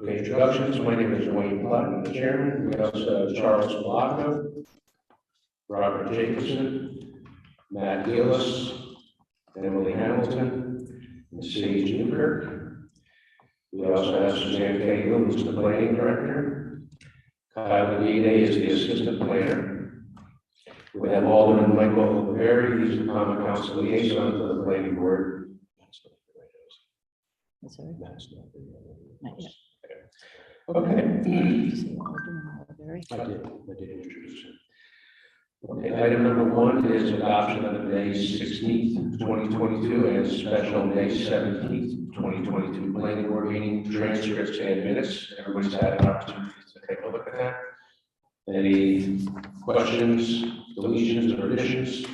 Okay, introductions. My name is Wayne Platt, I'm the chairman. We also have Charles Malacco, Robert Jacobson, Matt Gillis, Emily Hamilton, and Sage Newkirk. We also have Suzanne Cahill, who's the planning director. Kyle Guide is the assistant planner. We have Alderman Michael Berry, he's the common council liaison to the planning board. That's all right. That's not Not yet. Okay. Did you say Alderman Berry? I did introduce him. Okay, item number 1 is adoption of the May 16th, 2022 and special May 17th, 2022 planning board meeting transcripts and minutes. Everybody's had an opportunity to take a look at that. Any questions, deletions, or additions?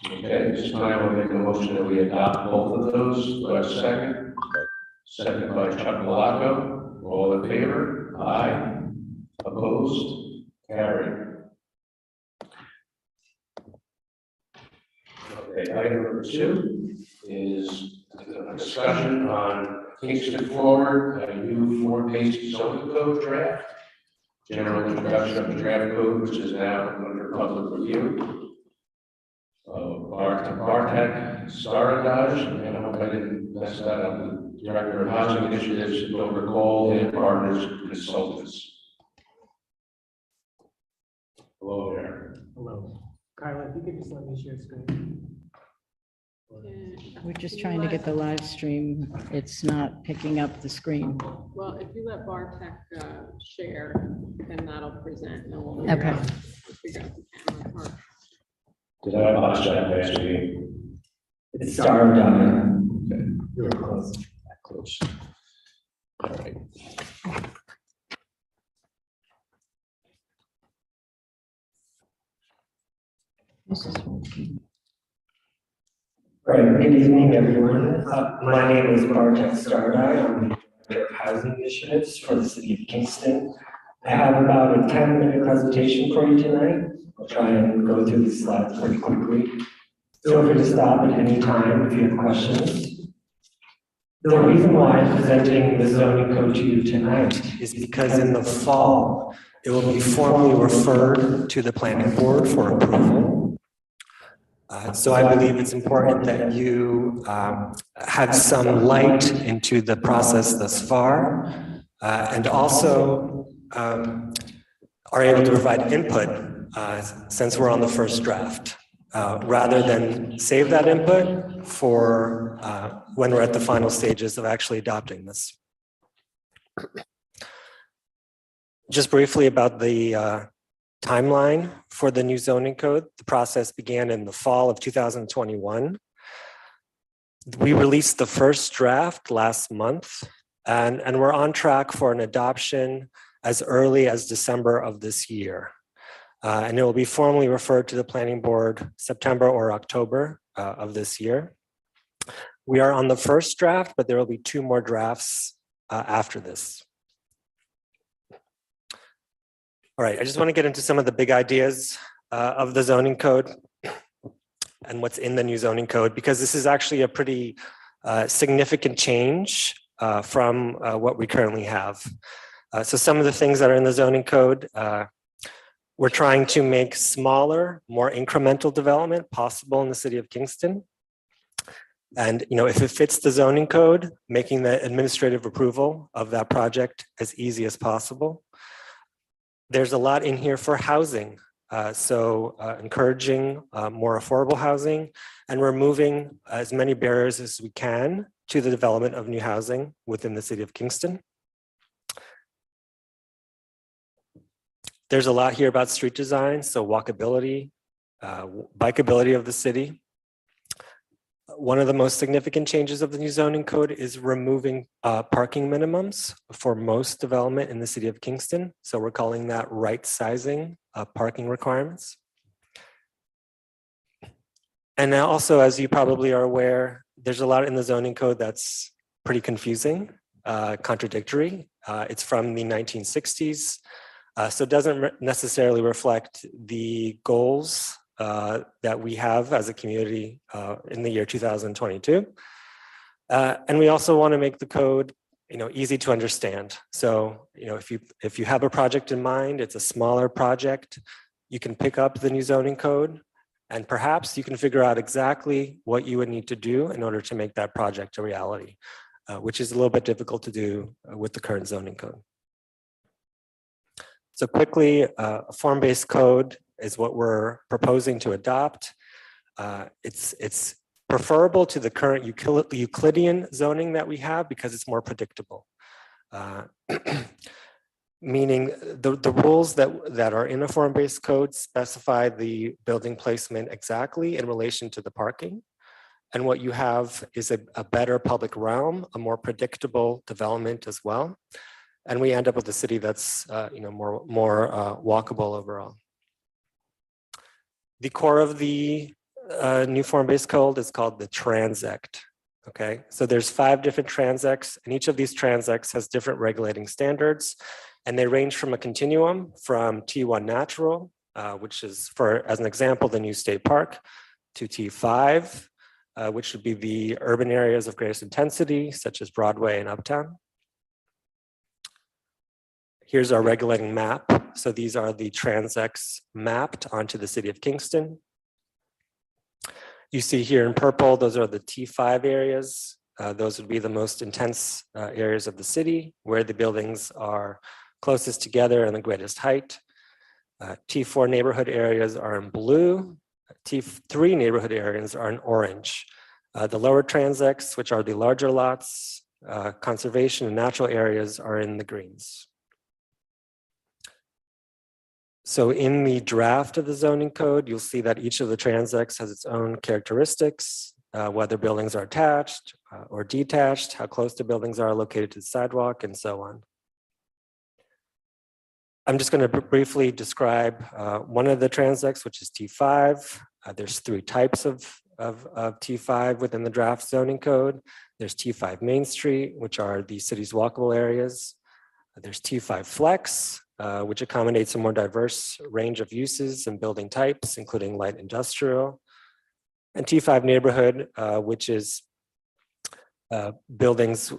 Okay, this time I'll make a motion that we adopt both of those. Do I have a second? Second by Chuck Malacco. All in favor? Aye. Opposed? Carried. Okay, item number 2 is a discussion on Kingston Forward, a new 4-page zoning code draft. General introduction of the draft code, which is now under public review. Bartek Starandaj, and I hope I didn't mess that up, the Director of Housing Initiatives, Dover Cole and Partners Consultants. Hello there. Hello. Kyla, if you could just let me share screen. We're just trying to get the live stream. It's not picking up the screen. Well, if you let Bartek share, then that'll present. And then we'll Okay. figure out the camera part. Did I watch that last meeting? It's starved on. Okay. You were close. That close. All right. This is working. Right, good evening, everyone. My name is Bartek Stardai. I'm the Director of Housing Initiatives for the City of Kingston. I have about a 10-minute presentation for you tonight. I'll try and go through the slides pretty quickly. Feel free to stop at any time if you have questions. The reason why I'm presenting the zoning code to you tonight is because in the fall, it will be formally referred to the planning board for approval. So I believe it's important that you have some light into the process thus far, and also are able to provide input since we're on the first draft, rather than save that input for when we're at the final stages of actually adopting this. Just briefly about the timeline for the new zoning code. The process began in the fall of 2021. We released the first draft last month, and we're on track for an adoption as early as December of this year. And it will be formally referred to the planning board September or October of this year. We are on the first draft, but there will be 2 more drafts after this. All right, I just want to get into some of the big ideas of the zoning code and what's in the new zoning code, because this is actually a pretty significant change from what we currently have. So some of the things that are in the zoning code, we're trying to make smaller, more incremental development possible in the city of Kingston. And if it fits the zoning code, making the administrative approval of that project as easy as possible. There's a lot in here for housing. So encouraging more affordable housing and removing as many barriers as we can to the development of new housing within the city of Kingston. There's a lot here about street design, so walkability, bikeability of the city. One of the most significant changes of the new zoning code is removing parking minimums for most development in the city of Kingston. So we're calling that right sizing parking requirements. And now also, as you probably are aware, there's a lot in the zoning code that's pretty confusing, contradictory. It's from the 1960s, so it doesn't necessarily reflect the goals that we have as a community in the year 2022. And we also want to make the code easy to understand. So, if you have a project in mind, it's a smaller project, you can pick up the new zoning code, and perhaps you can figure out exactly what you would need to do in order to make that project a reality, which is a little bit difficult to do with the current zoning code. So quickly, a form-based code is what we're proposing to adopt. It's preferable to the current Euclidean zoning that we have because it's more predictable. Meaning the rules that are in a form-based code specify the building placement exactly in relation to the parking. And what you have is a better public realm, a more predictable development as well. And we end up with a city that's more walkable overall. The core of the new form-based code is called the Transect. Okay, so there's 5 different transects, and each of these transects has different regulating standards, and they range from a continuum from T1 natural, which is, as an example, the new state park, to T5, which would be the urban areas of greatest intensity, such as Broadway and Uptown. Here's our regulating map. So these are the transects mapped onto the city of Kingston. You see here in purple, those are the T5 areas. Those would be the most intense areas of the city where the buildings are closest together and the greatest height. T4 neighborhood areas are in blue. T3 neighborhood areas are in orange. The lower transects, which are the larger lots, conservation and natural areas, are in the greens. So in the draft of the zoning code, you'll see that each of the transects has its own characteristics, whether buildings are attached or detached, how close the buildings are located to the sidewalk, and so on. I'm just going to briefly describe one of the transects, which is T5. There's 3 types of T5 within the draft zoning code. There's T5 Main Street, which are the city's walkable areas. There's T5 Flex, which accommodates a more diverse range of uses and building types, including light industrial. And T5 Neighborhood, which is buildings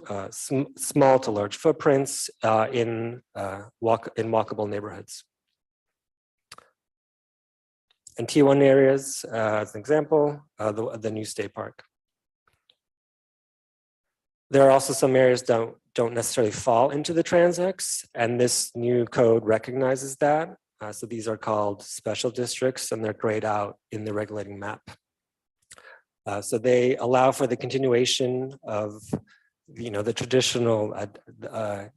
small to large footprints in walkable neighborhoods. And T1 areas, as an example, the new state park. There are also some areas don't necessarily fall into the transects, and this new code recognizes that. So these are called special districts, and they're grayed out in the regulating map. So they allow for the continuation of the traditional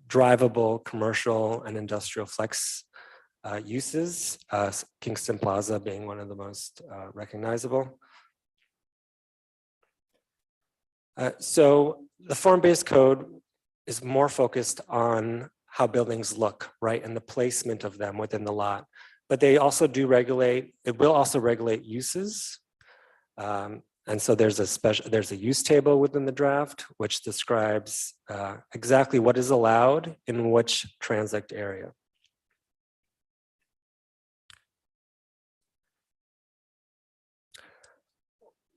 drivable commercial and industrial flex uses, Kingston Plaza being one of the most recognizable. So the form-based code is more focused on how buildings look, right, and the placement of them within the lot. But they also do regulate, it will also regulate uses. And so there's a use table within the draft, which describes exactly what is allowed in which transect area.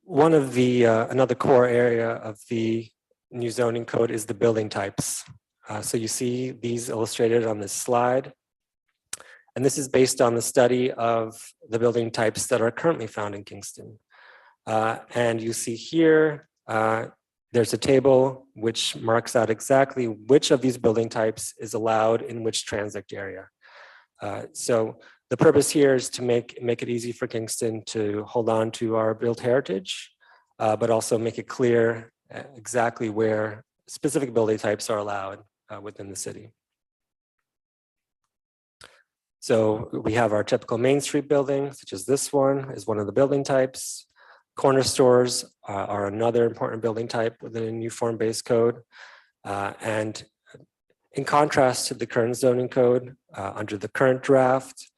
One of the, another core area of the new zoning code is the building types. So you see these illustrated on this slide. And this is based on the study of the building types that are currently found in Kingston. And you see here, there's a table which marks out exactly which of these building types is allowed in which transect area. So the purpose here is to make it easy for Kingston to hold on to our built heritage, but also make it clear exactly where specific building types are allowed within the city. So we have our typical Main Street building, such as this one is one of the building types. Corner stores are another important building type within a new form-based code. And in contrast to the current zoning code, under the current draft,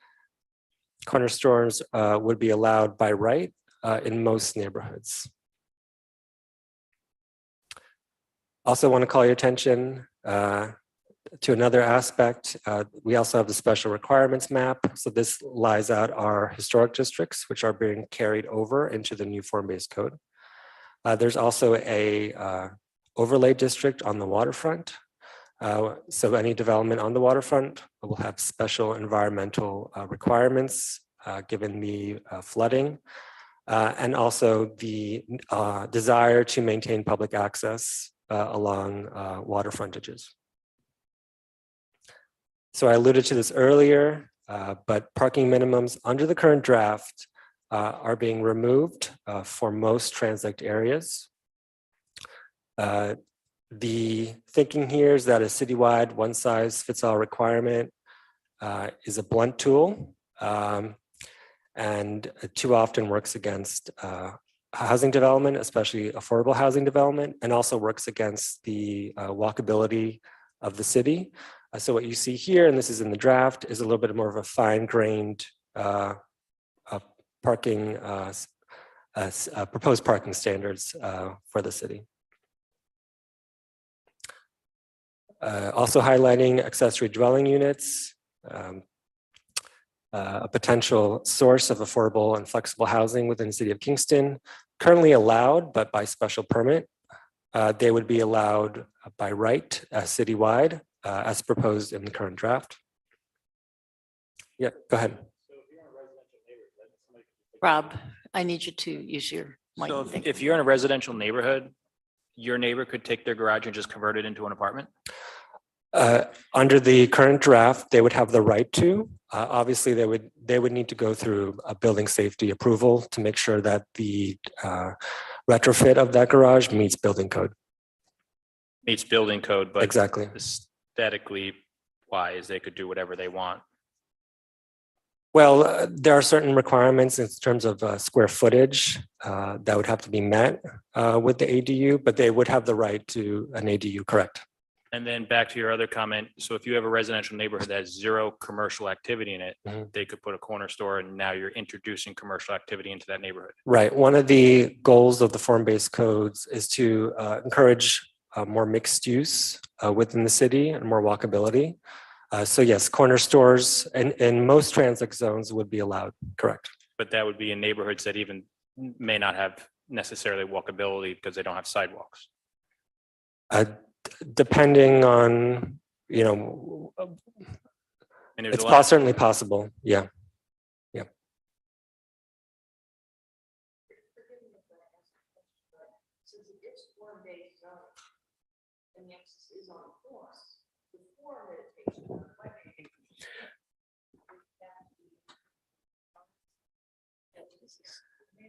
corner stores would be allowed by right in most neighborhoods. Also want to call your attention to another aspect. We also have the special requirements map. So this lies out our historic districts, which are being carried over into the new form-based code. There's also a overlay district on the waterfront. So any development on the waterfront will have special environmental requirements given the flooding and also the desire to maintain public access along water frontages. So I alluded to this earlier, but parking minimums under the current draft are being removed for most transit areas. The thinking here is that a citywide one-size-fits-all requirement is a blunt tool and too often works against housing development, especially affordable housing development, and also works against the walkability of the city. So what you see here, and this is in the draft, is a little bit more of a fine-grained parking, proposed parking standards for the city. Also highlighting accessory dwelling units, a potential source of affordable and flexible housing within the city of Kingston, currently allowed, but by special permit. They would be allowed by right citywide as proposed in the current draft. Yeah, go ahead. Rob, I need you to use your mic. So if you're in a residential neighborhood, your neighbor could take their garage and just convert it into an apartment? Under the current draft, they would have the right to. Obviously, they would need to go through a building safety approval to make sure that the retrofit of that garage meets building code. Meets building code, but Exactly. aesthetically wise, they could do whatever they want. Well, there are certain requirements in terms of square footage that would have to be met with the ADU, but they would have the right to an ADU, correct? And then back to your other comment. So if you have a residential neighborhood that has zero commercial activity in it, they could put a corner store and now you're introducing commercial activity into that neighborhood. Right. One of the goals of the form-based codes is to encourage more mixed use within the city and more walkability. So yes, corner stores and most transit zones would be allowed, correct? But that would be in neighborhoods that even may not have necessarily walkability because they don't have sidewalks. Depending on, you know, And there's it's a lot. certainly possible. Yeah. Yeah. Since it is form-based zone, and the emphasis is on form, the form that it takes to reflect anything.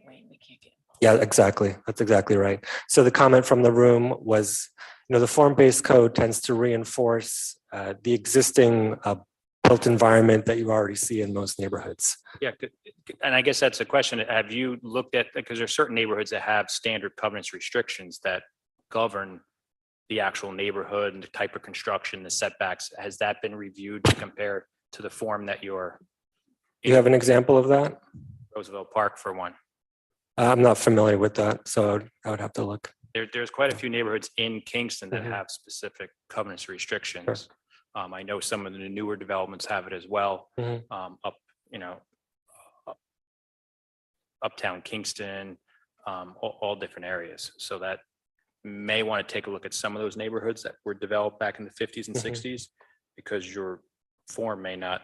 Wait, we can't get. Yeah, exactly. That's exactly right. So the comment from the room was, you know, the form-based code tends to reinforce the existing built environment that you already see in most neighborhoods. Yeah, and I guess that's the question. Have you looked at, because there's certain neighborhoods that have standard covenants restrictions that govern the actual neighborhood and the type of construction, the setbacks. Has that been reviewed to compare to the form that you're? You have an example of that? Roosevelt Park for one. I'm not familiar with that, so I would have to look. There's quite a few neighborhoods in Kingston that Mhm. have specific covenants restrictions. I know some of the newer developments have it as well. Mhm. Up, you know, uptown Kingston, all different areas. So that may want to take a look at some of those neighborhoods that were developed back in the 50s and Mhm. 60s, because your form may not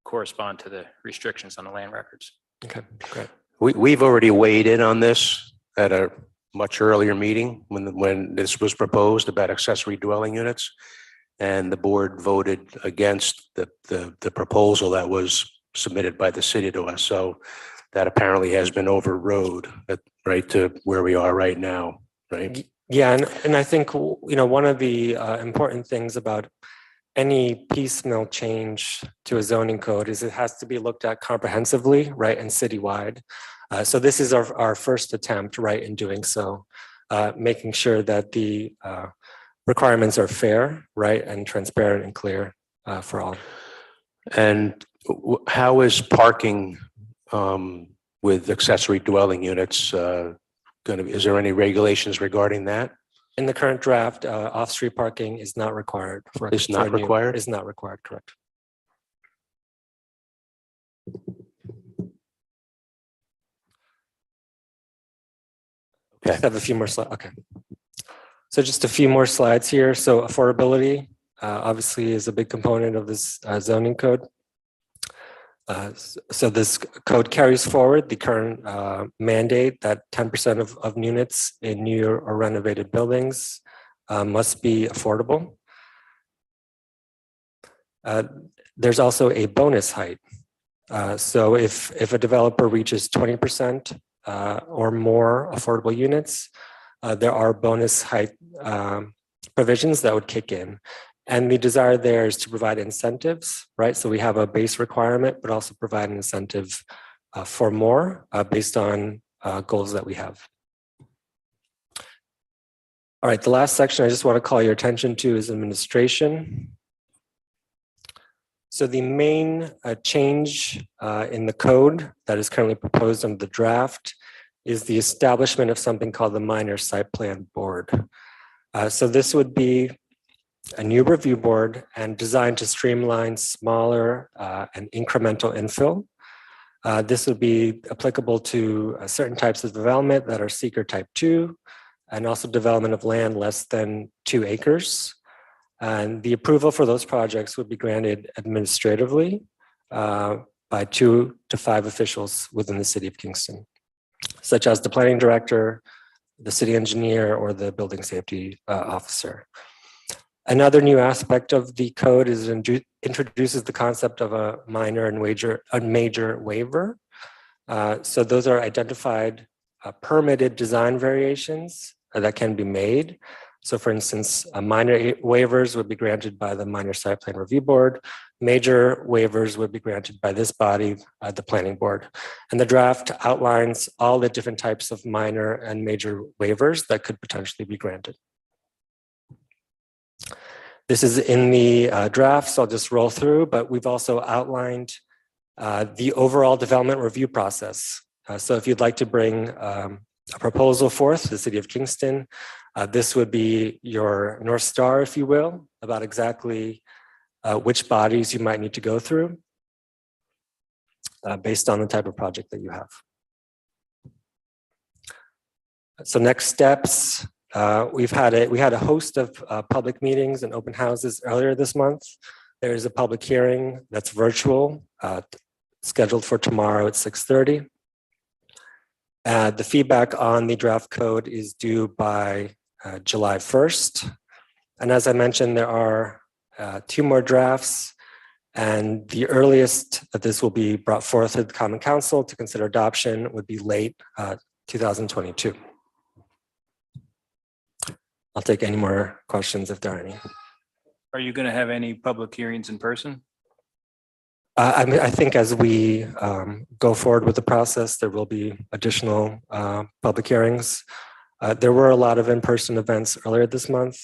correspond to the restrictions on the land records. Okay, great. We've already weighed in on this at a much earlier meeting when this was proposed about accessory dwelling units. And the board voted against the proposal that was submitted by the city to us. So that apparently has been overrode, right to where we are right now, right? Yeah, and I think, you know, one of the important things about any piecemeal change to a zoning code is it has to be looked at comprehensively, right, and citywide. So this is our first attempt, right, in doing so, making sure that the requirements are fair, right, and transparent and clear for all. And how is parking with accessory dwelling units is there any regulations regarding that? In the current draft, off-street parking is not required. Is not required? Is not required, correct. Okay. Just have a few more slides, okay. So just a few more slides here. So affordability obviously is a big component of this zoning code. So this code carries forward the current mandate that 10% of units in new or renovated buildings must be affordable. There's also a bonus height. So if a developer reaches 20% or more affordable units, there are bonus height provisions that would kick in. And the desire there is to provide incentives, right? So we have a base requirement, but also provide an incentive for more based on goals that we have. All right, the last section I just want to call your attention to is administration. So the main change in the code that is currently proposed under the draft is the establishment of something called the Minor Site Plan Board. So this would be a new review board and designed to streamline smaller and incremental infill. This would be applicable to certain types of development that are seeker type 2 and also development of land less than 2 acres. And the approval for those projects would be granted administratively by 2 to 5 officials within the city of Kingston, such as the planning director, the city engineer, or the building safety officer. Another new aspect of the code is introduces the concept of a minor and major waiver. So those are identified permitted design variations that can be made. So for instance, minor waivers would be granted by the Minor Site Plan Review Board. Major waivers would be granted by this body, the Planning Board. And the draft outlines all the different types of minor and major waivers that could potentially be granted. This is in the draft, so I'll just roll through, but we've also outlined the overall development review process. So if you'd like to bring a proposal forth to the city of Kingston, this would be your North Star, if you will, about exactly which bodies you might need to go through based on the type of project that you have. So next steps, we had a host of public meetings and open houses earlier this month. There is a public hearing that's virtual, scheduled for tomorrow at 6:30. The feedback on the draft code is due by July 1st. And as I mentioned, there are 2 more drafts, and the earliest that this will be brought forth to the Common Council to consider adoption would be late 2022. I'll take any more questions if there are any. Are you going to have any public hearings in person? I think as we go forward with the process, there will be additional public hearings. There were a lot of in-person events earlier this month.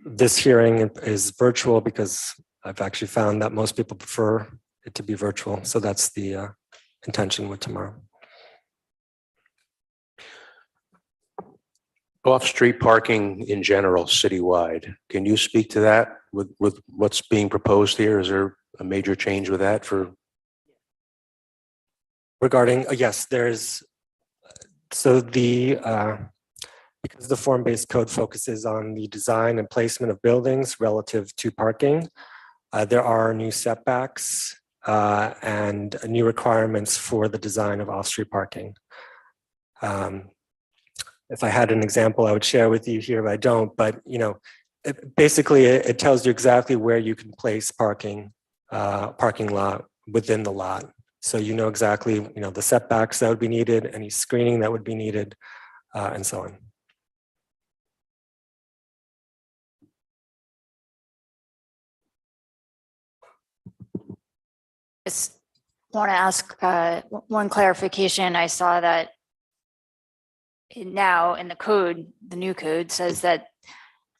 This hearing is virtual because I've actually found that most people prefer it to be virtual. So that's the intention with tomorrow. Off-street parking in general, citywide. Can you speak to that with what's being proposed here? Is there a major change with that for? Regarding, yes, there's, so because the form-based code focuses on the design and placement of buildings relative to parking, there are new setbacks and new requirements for the design of off-street parking. If I had an example, I would share with you here, but I don't. But basically, it tells you exactly where you can place parking lot within the lot. So you know exactly the setbacks that would be needed, any screening that would be needed, and so on. Just want to ask one clarification. I saw that now in the code, the new code says that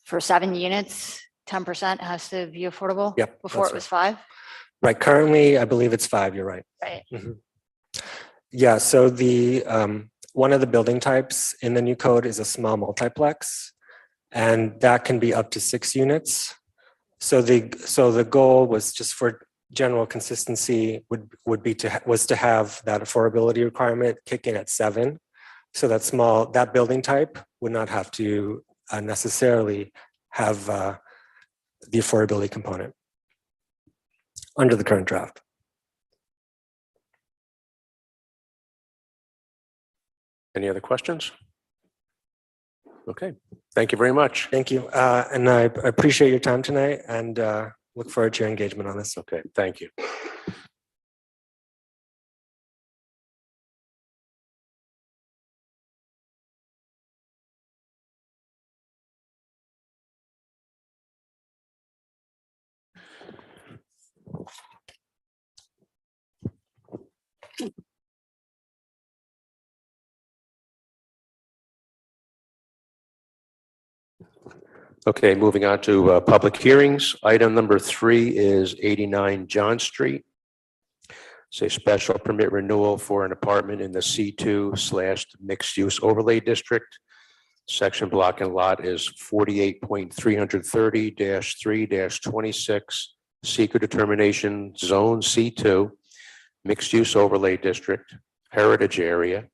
for 7 units, 10% has to be affordable. Yep, Before it was 5. Right. Currently, I believe it's 5. You're right. Right. Mm-hmm. Yeah. So the one of the building types in the new code is a small multiplex, and that can be up to 6 units. So the goal was just for general consistency was to have that affordability requirement kick in at 7 So that building type would not have to necessarily have the affordability component under the current draft. Any other questions? Okay, thank you very much. Thank you. And I appreciate your time tonight and look forward to your engagement on this. Okay, thank you. Okay, moving on to public hearings. Item number 3 is 89 John Street. It's a special permit renewal for an apartment in the C2/ mixed use overlay district. Section block and lot is 48.330-3-26, seeker determination, zone C2, mixed use overlay district, heritage area.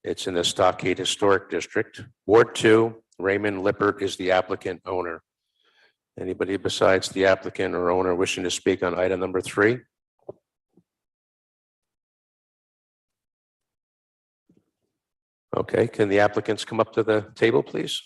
It's in the Stockade Historic District. Ward 2, Raymond Lippert is the applicant owner. Anybody besides the applicant or owner wishing to speak on item number 3? Okay, can the applicants come up to the table, please?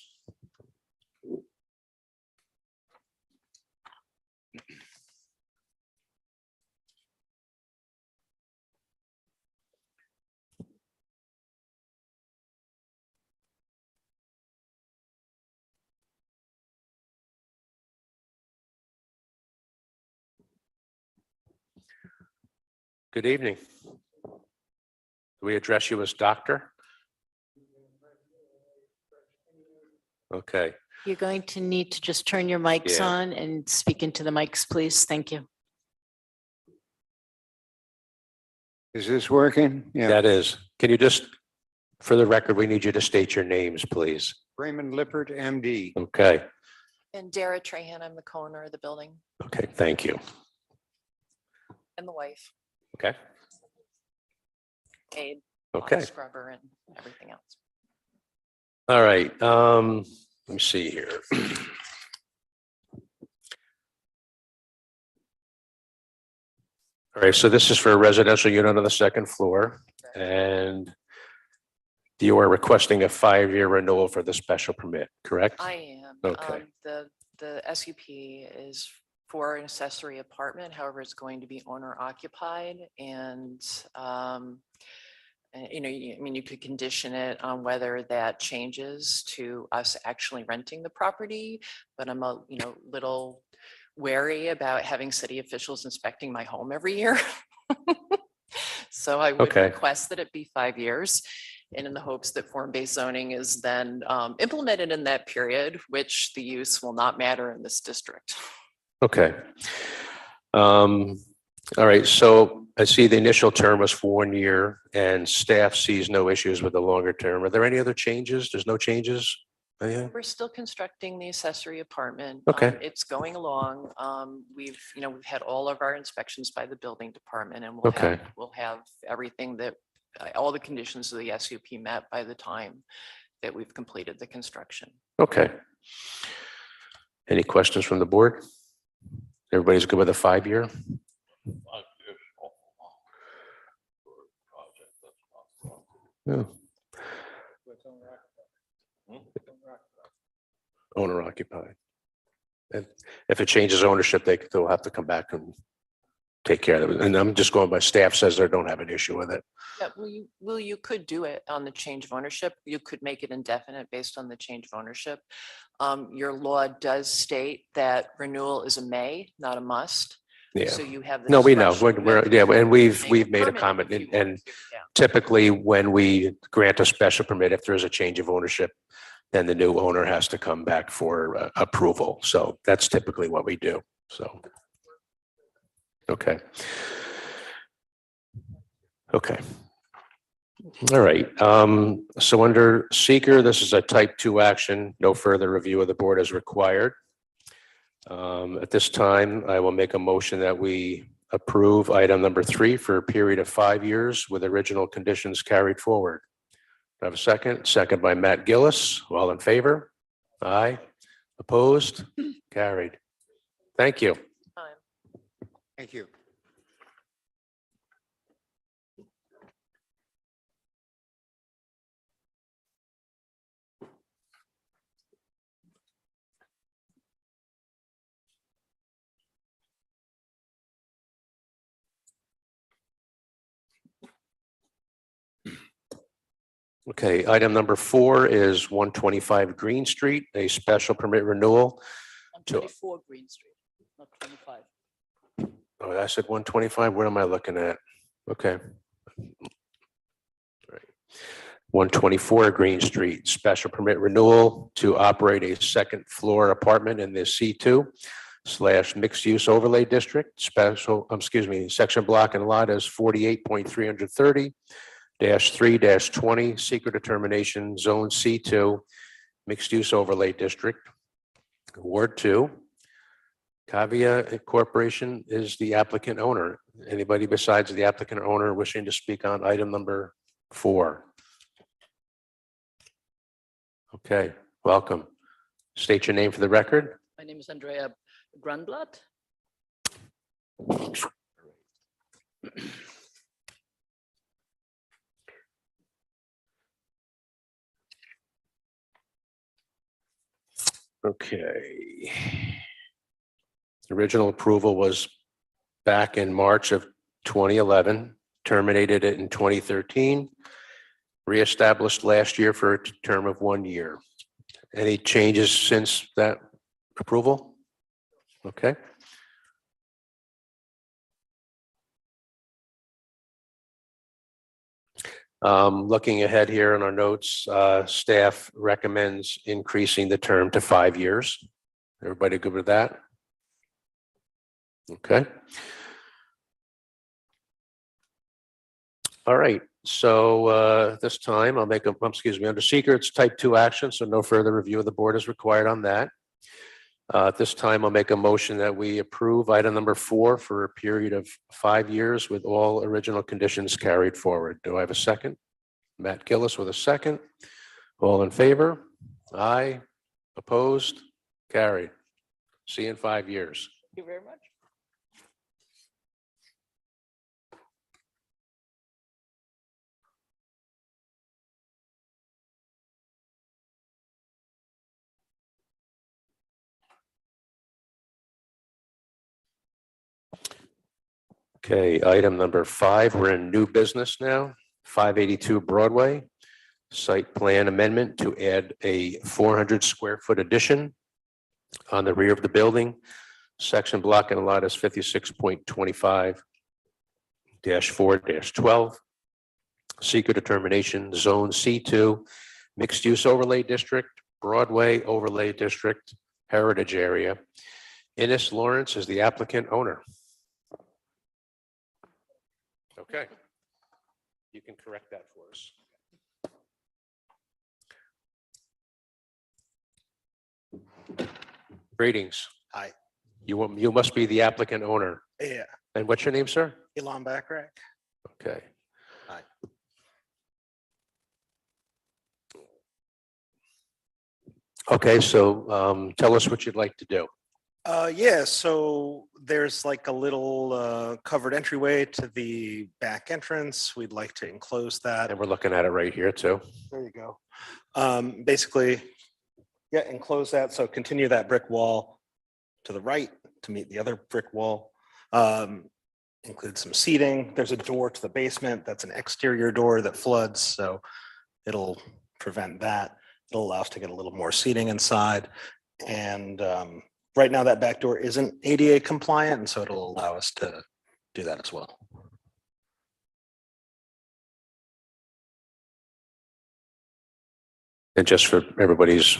Good evening. Do we address you as doctor? Okay, You're going to need to just turn your mics Yeah. on and speak into the mics, please. Thank you. Is this working? Yeah. that is. Can you just, for the record, we need you to state your names, please. Raymond Lippert, MD. Okay, And Dara Trahan, I'm the co-owner of the building okay, thank you. and the wife, Okay, aide, okay. scrubber and everything else. All right, let me see here. All right, so this is for a residential unit on the second floor, and you are requesting a 5-year renewal for the special permit, correct? I am. Okay. The SUP is for an accessory apartment, however, it's going to be owner occupied and, you know, I mean, you could condition it on whether that changes to us actually renting the property, but I'm a, you know, little wary about having city officials inspecting my home every year. So I would Okay. request that it be 5 years. And in the hopes that form-based zoning is then implemented in that period, which the use will not matter in this district. Okay. All right, so I see the initial term was for 1 year and staff sees no issues with the longer term. Are there any other changes? There's no changes? Anything? We're still constructing the accessory apartment. Okay. It's going along. We've had all of our inspections by the building department and Okay. we'll have everything that, all the conditions of the SUP met by the time that we've completed the construction. Okay. Any questions from the board? Everybody's good with a 5-year? Yeah. Owner occupied. And if it changes ownership, they'll have to come back and take care of it. And I'm just going by staff says they don't have an issue with it. Yeah, you could do it on the change of ownership. You could make it indefinite based on the change of ownership. Your law does state that renewal is a may, not a must. Yeah. So you have. the No, we know. discretion We're, to yeah, and we've make a made a permit comment if you and want to, yeah. typically when we grant a special permit, if there's a change of ownership, then the new owner has to come back for approval. So that's typically what we do. So. Okay. Okay. All right. So under seeker, this is a type 2 action. No further review of the board is required. At this time, I will make a motion that we approve item number 3 for a period of 5 years with original conditions carried forward. I have a second? Second by Matt Gillis. All in favor? Aye. Opposed? Carried. Thank you. Thank you. Okay, item number 4 is 125 Green Street, a special permit renewal. 24 Green Street, not 25. Oh, I said 125. What am I looking at? Okay. Right. 124 Green Street, special permit renewal to operate a second floor apartment in the C2 / mixed use overlay district. Section block and lot is 48.330-3-20, secret determination, zone C2, mixed use overlay district. Ward 2. Cavia Corporation is the applicant owner. Anybody besides the applicant owner wishing to speak on item number 4? Okay, welcome. State your name for the record. My name is Andrea Grunblatt. Okay. The original approval was back in March of 2011, terminated it in 2013, reestablished last year for a term of 1 year. Any changes since that approval? Okay. Looking ahead here in our notes, staff recommends increasing the term to 5 years. Everybody good with that? Okay. All right. So this time I'll make a, under seeker, it's type 2 action, so no further review of the board is required on that. At this time, I'll make a motion that we approve item number 4 for a period of 5 years with all original conditions carried forward. Do I have a second? Matt Gillis with a second. All in favor? Aye. Opposed? Carried. See you in 5 years. Thank you very much. Okay, item number 5, we're in new business now, 582 Broadway. Site plan amendment to add a 400 square foot addition on the rear of the building. Section block and lot is 56.25-4-12. Secret determination, zone C2, mixed use overlay district, Broadway overlay district, heritage area. Ines Lawrence is the applicant owner. Okay. You can correct that for us. Greetings. Hi. You must be the applicant owner. Yeah, And what's your name, sir? Elon Backrack. Okay. Hi. Okay, so tell us what you'd like to do. Yeah, so there's like a little covered entryway to the back entrance. We'd like to enclose that. And we're looking at it right here too. There you go. Basically, yeah, enclose that. So continue that brick wall to the right to meet the other brick wall. Include some seating. There's a door to the basement. That's an exterior door that floods, so it'll prevent that. It'll allow us to get a little more seating inside. And right now that back door isn't ADA compliant, and so it'll allow us to do that as well. And just for everybody's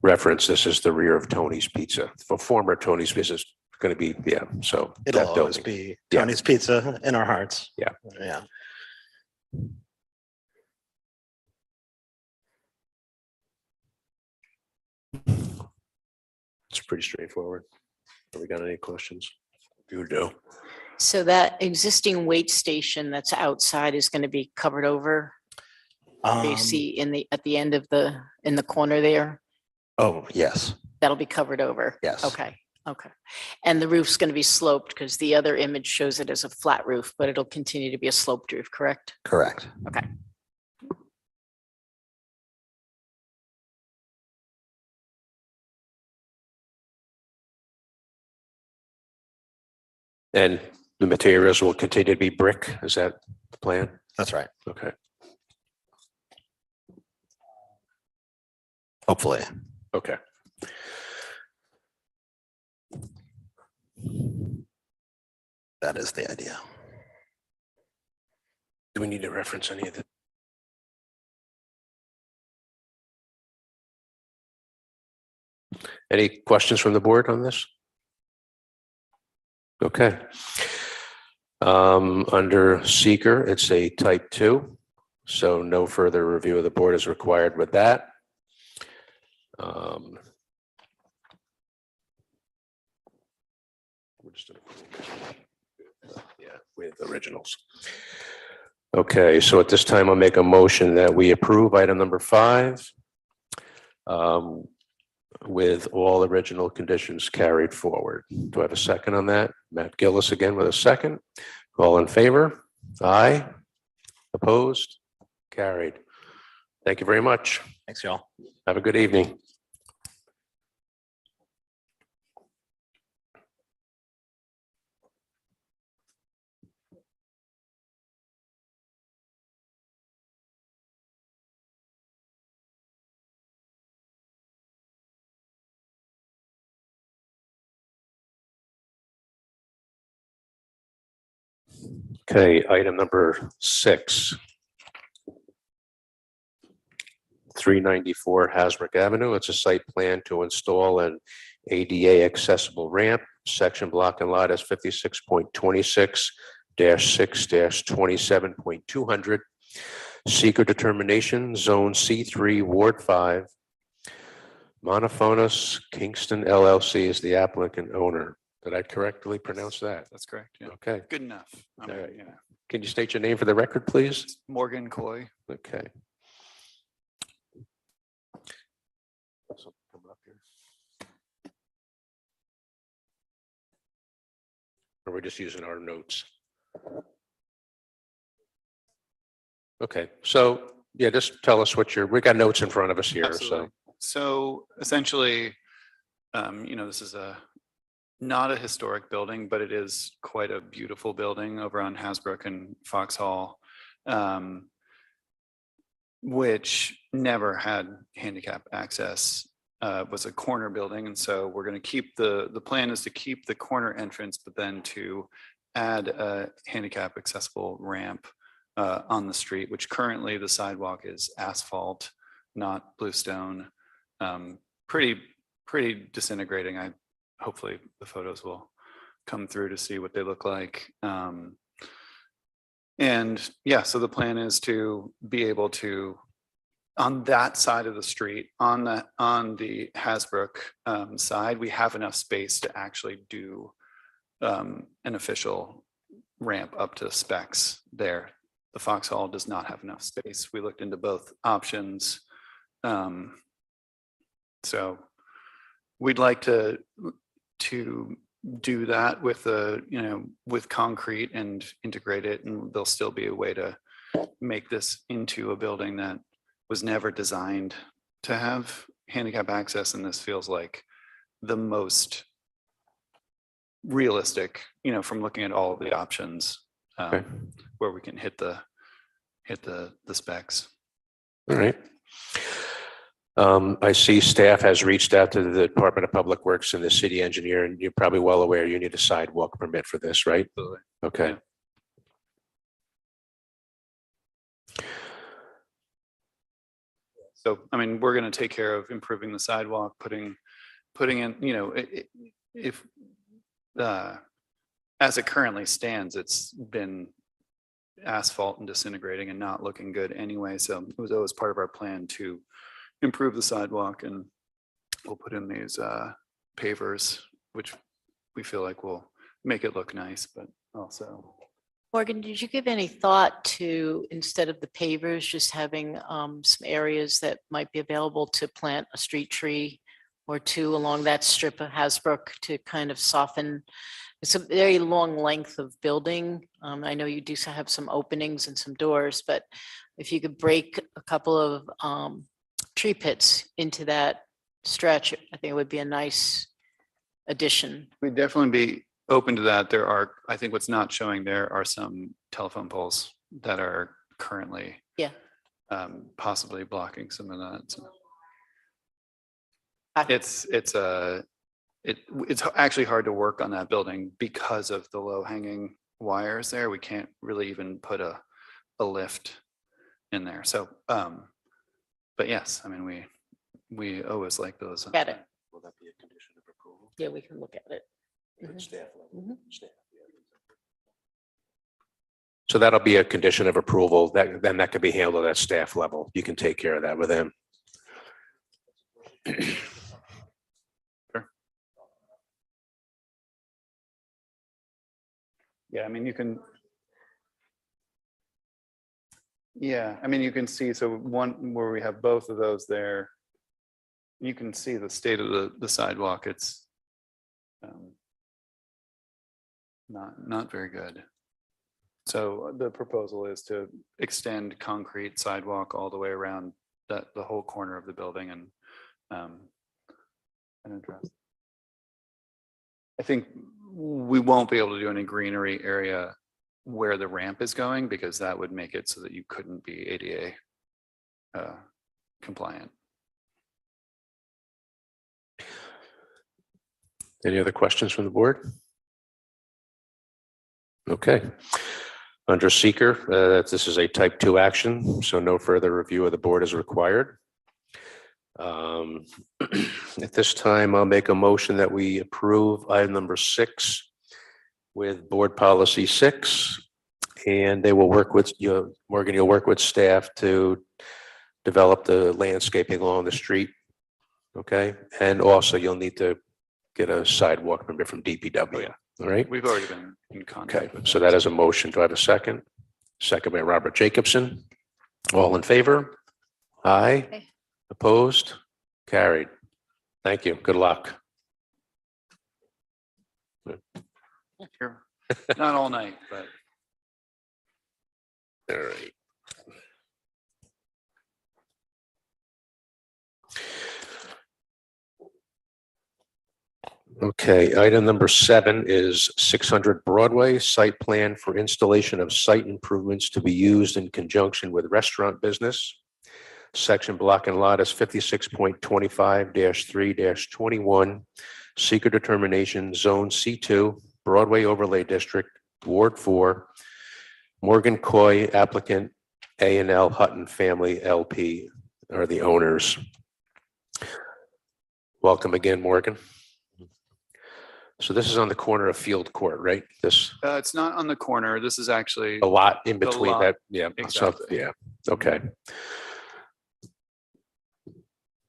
reference, this is the rear of Tony's Pizza. For former Tony's Pizza is going to be, yeah, so. It'll that always building. be Yeah. Tony's Pizza in our hearts. Yeah. Yeah. It's pretty straightforward. Have we got any questions? You do. So that existing wait station that's outside is going to be covered over? You see at the end of in the corner there, Oh, yes, that'll be covered over. yes. Okay, okay. And the roof's going to be sloped because the other image shows it as a flat roof, but it'll continue to be a sloped roof, correct? Correct. Okay. And the materials will continue to be brick, is that the plan? That's right. Okay, Hopefully. okay. That is the idea. Do we need to reference any of the? Any questions from the board on this? Okay. Under seeker, it's a type 2, so no further review of the board is required with that. We're just with originals. Okay, so at this time, I'll make a motion that we approve item number 5 with all original conditions carried forward. Do I have a second on that? Matt Gillis again with a second. All in favor? Aye. Opposed? Carried. Thank you very much. Thanks, y'all. Have a good evening. Okay, item number 6. 394 Hasbrook Avenue. It's a site plan to install an ADA accessible ramp. Section block and lot is 56.26-6-27.200. Seeker determination, zone C3, Ward 5. Monophonus Kingston LLC is the applicant owner. Did I correctly pronounce that? That's correct. Yeah. Okay. Good enough. I mean, All right. yeah. Can you state your name for the record, please? Morgan Coy. Okay. Or we're just using our notes. Okay, so yeah, just tell us what we got notes in front of us here, Absolutely. So essentially, this is not a historic building, but it is quite a beautiful building over on Hasbrook and Foxhall, which never had handicap access. Was a corner building, and so we're going to keep the plan is to keep the corner entrance, but then to add a handicap accessible ramp on the street, which currently the sidewalk is asphalt, not bluestone. Pretty disintegrating. Hopefully the photos will come through to see what they look like. And yeah, so the plan is to be able to, on that side of the street, on the Hasbrook side, we have enough space to actually do an official ramp up to specs there. The Foxhall does not have enough space. We looked into both options. So we'd like to do that with with concrete and integrate it, and there'll still be a way to make this into a building that was never designed to have handicap access, and this feels like the most realistic, from looking at all of the options, where we can hit the specs. All right. I see staff has reached out to the Department of Public Works and the city engineer, and you're probably well aware you need a sidewalk permit for this, right? Absolutely. Okay. Yeah. So, I mean, we're going to take care of improving the sidewalk, putting in, if as it currently stands, it's been asphalt and disintegrating and not looking good anyway. So it was always part of our plan to improve the sidewalk, and we'll put in these pavers, which we feel like will make it look nice, but also Morgan, did you give any thought to, instead of the pavers, just having some areas that might be available to plant a street tree or two along that strip of Hasbrook to kind of soften? It's a very long length of building. I know you do have some openings and some doors, but if you could break a couple of tree pits into that stretch, I think it would be a nice addition. We'd definitely be open to that. There are, I think what's not showing there are some telephone poles that are currently Yeah. possibly blocking some of that. So Okay. it's actually hard to work on that building because of the low hanging wires there. We can't really even put a lift in there. So, but yes, I mean, we always like those. Got it. Will that be a condition of approval? Yeah, we can look at it. At Mhm. staff level? Mhm. Staff, yeah. So that'll be a condition of approval, that then that could be handled at staff level. You can take care of that with him. Yeah, I mean, you can. Yeah, I mean, you can see, so one where we have both of those there, you can see the state of the sidewalk. It's not very good. So the proposal is to extend concrete sidewalk all the way around the whole corner of the building and address. I think we won't be able to do any greenery area where the ramp is going because that would make it so that you couldn't be ADA compliant. Any other questions from the board? Okay. Under seeker, this is a type 2 action, so no further review of the board is required. At this time, I'll make a motion that we approve item number 6 with board policy 6, and they will work with you, Morgan, you'll work with staff to develop the landscaping along the street. Okay, and also you'll need to get a sidewalk permit from DPW. Oh, yeah. All right. We've already been in contact. Okay, with so them. that is a motion. Do I have a second? Second by Robert Jacobson. All in favor? Aye. Aye. Opposed? Carried. Thank you. Good luck. Sure. Not all night, but. All right. Okay, item number 7 is 600 Broadway, site plan for installation of site improvements to be used in conjunction with restaurant business. Section block and lot is 56.25-3-21, seeker determination, zone C2, Broadway overlay district, Ward 4, Morgan Coy, applicant, A&L Hutton Family LP are the owners. Welcome again, Morgan. So this is on the corner of Field Court, right? This, It's not on the corner. This is actually. a lot in The between lot, that, yeah. So, exactly. yeah, okay.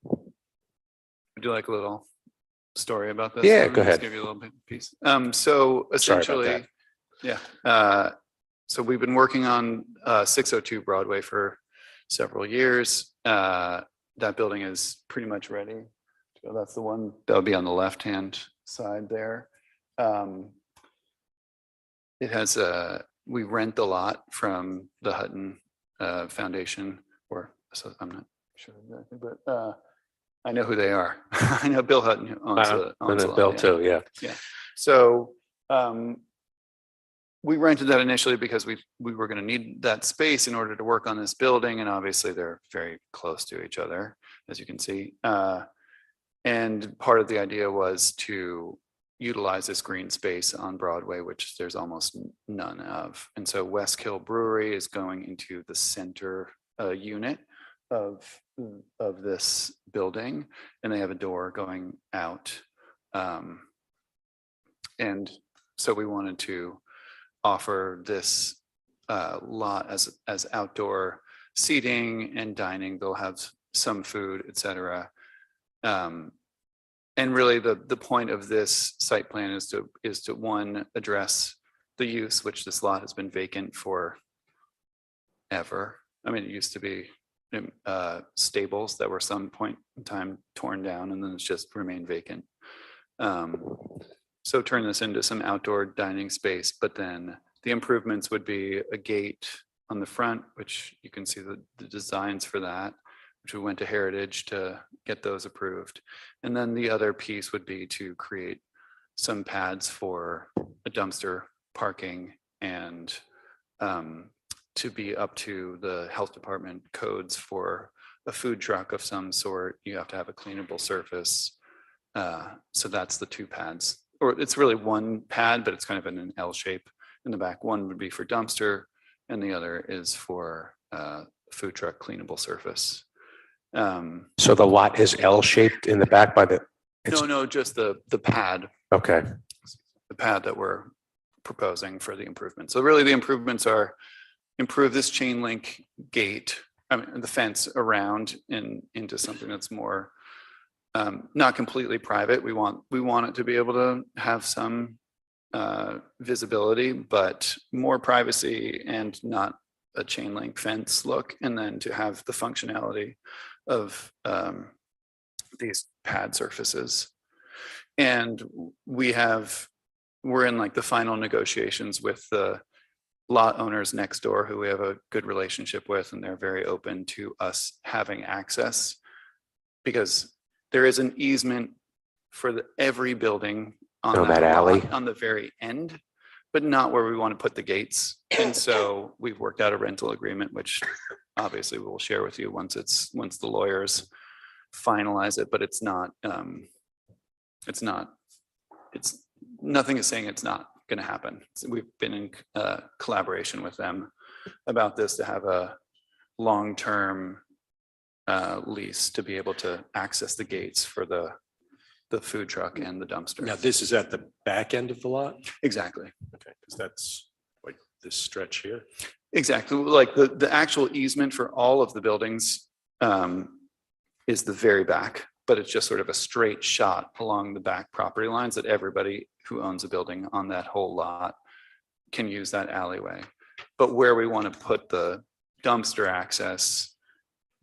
Would you like a little story about this? Yeah, Let me go just ahead. Give you a little piece. So Sorry about essentially, that. yeah. So we've been working on 602 Broadway for several years. That building is pretty much ready. So that's the one that'll be on the left-hand side there. It has we rent the lot from the Hutton Foundation, or so I'm not sure exactly, but I know who they are. I know Bill Hutton who owns the And then lot, Bill yeah. too, yeah. So we rented that initially because we were going to need that space in order to work on this building, and obviously they're very close to each other, as you can see. And part of the idea was to utilize this green space on Broadway, which there's almost none of. And so West Hill Brewery is going into the center unit of this building, and they have a door going out. And so we wanted to offer this lot as outdoor seating and dining. They'll have some food, et cetera. And really the point of this site plan is to one, address the use, which this lot has been vacant for ever. I mean, it used to be stables that were some point in time torn down, and then it's just remained vacant. So turn this into some outdoor dining space, but then the improvements would be a gate on the front, which you can see the designs for that, which we went to Heritage to get those approved. And then the other piece would be to create some pads for a dumpster parking and to be up to the health department codes for a food truck of some sort. You have to have a cleanable surface. So that's the two pads, or it's really one pad, but it's kind of in an L shape in the back. One would be for dumpster and the other is for food truck cleanable surface. So the lot is L-shaped in the back by the, No, just the pad, okay, the pad that we're proposing for the improvement. So really the improvements are improve this chain link gate, I mean, the fence around into something that's more not completely private. We want it to be able to have some visibility, but more privacy and not a chain link fence look, and then to have the functionality of these pad surfaces. And we're in like the final negotiations with the lot owners next door who we have a good relationship with, and they're very open to us having access because there is an easement for every building on that alley lot on the very end, but not where we want to put the gates. And so we've worked out a rental agreement, which obviously we will share with you once the lawyers finalize it, but it's nothing is saying it's not going to happen. So we've been in collaboration with them about this to have a long-term lease to be able to access the gates for the food truck and the dumpster. Now, this is at the back end of the lot? Exactly. Okay, because that's like this stretch here. Exactly. Like the actual easement for all of the buildings is the very back, but it's just sort of a straight shot along the back property lines that everybody who owns a building on that whole lot can use that alleyway. But where we want to put the dumpster access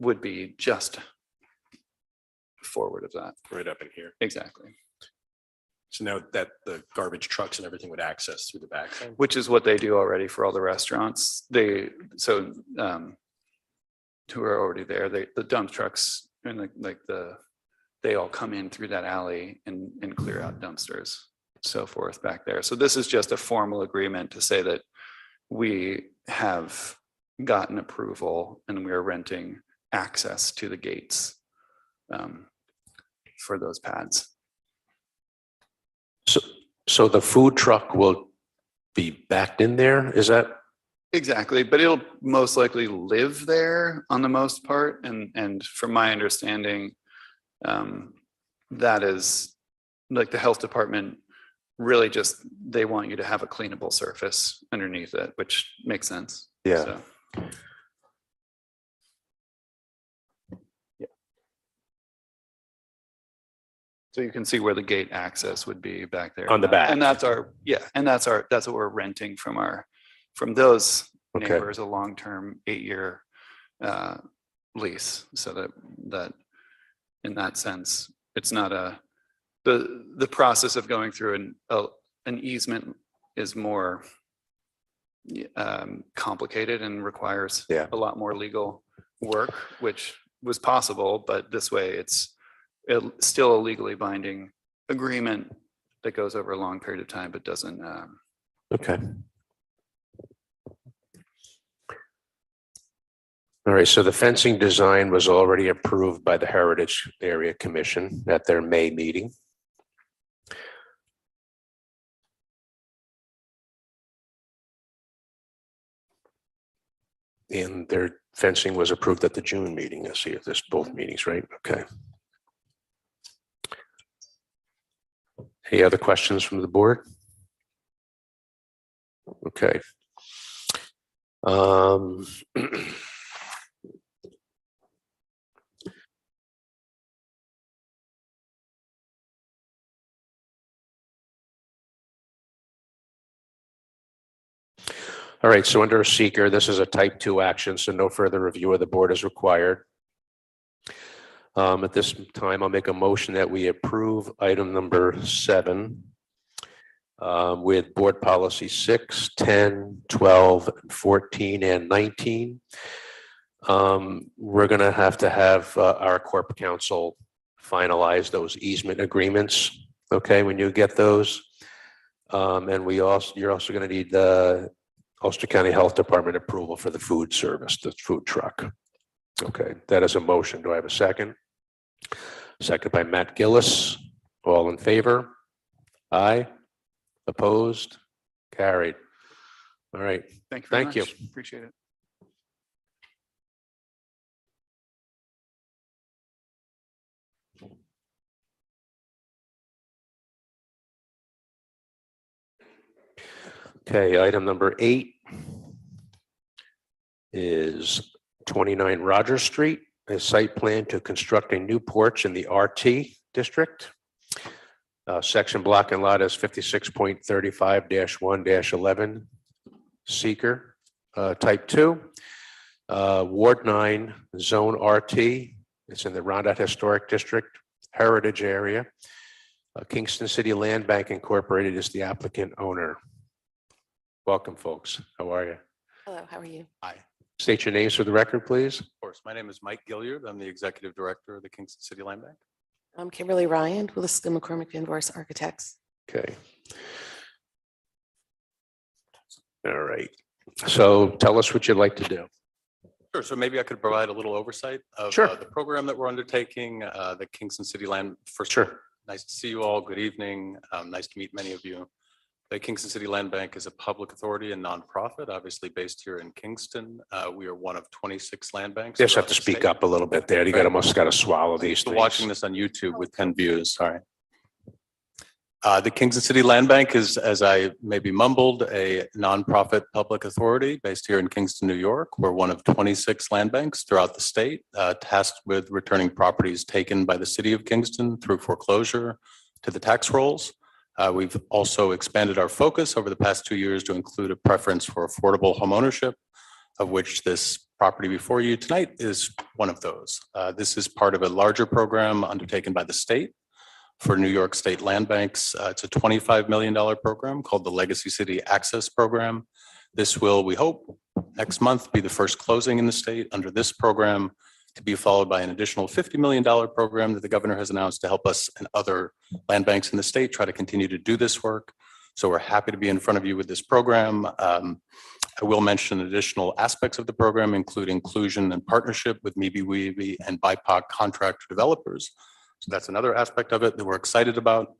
would be just forward of that. Right up in here. Exactly. So now that the garbage trucks and everything would access through the back then? Which is what they do already for all the restaurants. Who are already there, the dump trucks and they all come in through that alley and clear out dumpsters, so forth back there. So this is just a formal agreement to say that we have gotten approval and we are renting access to the gates for those pads. So the food truck will be backed in there, is that? Exactly, but it'll most likely live there on the most part. And from my understanding, that is like the health department really just, they want you to have a cleanable surface underneath it, which makes sense. Yeah. So. So you can see where the gate access would be back there. On the back. And that's what we're renting from those neighbors, a long-term 8-year lease. So that in that sense, it's not the process of going through an easement is more complicated and requires a lot more legal work, which was possible, but this way it's still a legally binding agreement that goes over a long period of time, but doesn't. Okay. All right, so the fencing design was already approved by the Heritage Area Commission at their May meeting. And their fencing was approved at the June meeting. I see this both meetings, right? Okay. Any other questions from the board? Okay. All right, so under seeker, this is a type 2 action, so no further review of the board is required. At this time, I'll make a motion that we approve item number 7 with board policy 6, 10, 12, 14, and 19. We're going to have our corp counsel finalize those easement agreements. Okay, when you get those. And you're also going to need the Ulster County Health Department approval for the food service, the food truck. Okay, that is a motion. Do I have a second? Second by Matt Gillis. All in favor? Aye. Opposed? Carried. All right. Thank you very Thank you. much. Appreciate it. Okay, item number 8 is 29 Rogers Street, a site plan to construct a new porch in the RT district. Section block and lot is 56.35-1-11, seeker, type 2. Ward 9, zone RT. It's in the Rondat Historic District, heritage area. Kingston City Land Bank Incorporated is the applicant owner. Welcome, folks. How are you? Hello, how are you? Hi. State your names for the record, please. Of course. My name is Mike Gilliard. I'm the Executive Director of the Kingston City Land Bank. I'm Kimberly Ryan with the McCormick Van Voorst Architects. Okay. All right. So tell us what you'd like to do. Sure. So maybe I could provide a little oversight of Sure. the program that we're undertaking, the Kingston City Land. First, Sure. Nice to see you all. Good evening. Nice to meet many of you. The Kingston City Land Bank is a public authority and nonprofit, obviously based here in Kingston. We are one of 26 land banks. You just have throughout to the speak state. up a little bit there. You got almost got to swallow these So things. watching this on YouTube with 10 views, sorry. The Kingston City Land Bank is, as I maybe mumbled, a nonprofit public authority based here in Kingston, New York. We're one of 26 land banks throughout the state, tasked with returning properties taken by the city of Kingston through foreclosure to the tax rolls. We've also expanded our focus over the past 2 years to include a preference for affordable homeownership, of which this property before you tonight is one of those. This is part of a larger program undertaken by the state for New York State land banks. It's a $25 million program called the Legacy City Access Program. This will, we hope, next month be the first closing in the state under this program, to be followed by an additional $50 million program that the governor has announced to help us and other land banks in the state try to continue to do this work. So we're happy to be in front of you with this program. I will mention additional aspects of the program, include inclusion and partnership with MeBe and BIPOC contractor developers. So that's another aspect of it that we're excited about.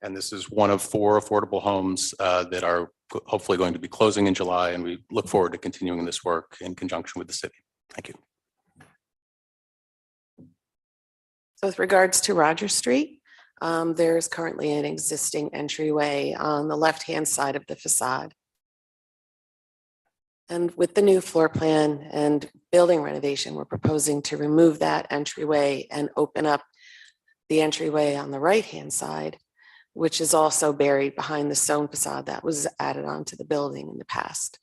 And this is one of 4 affordable homes that are hopefully going to be closing in July. And we look forward to continuing this work in conjunction with the city. Thank you. So with regards to Rogers Street, there's currently an existing entryway on the left-hand side of the facade. And with the new floor plan and building renovation, we're proposing to remove that entryway and open up the entryway on the right-hand side, which is also buried behind the stone facade that was added onto the building in the past.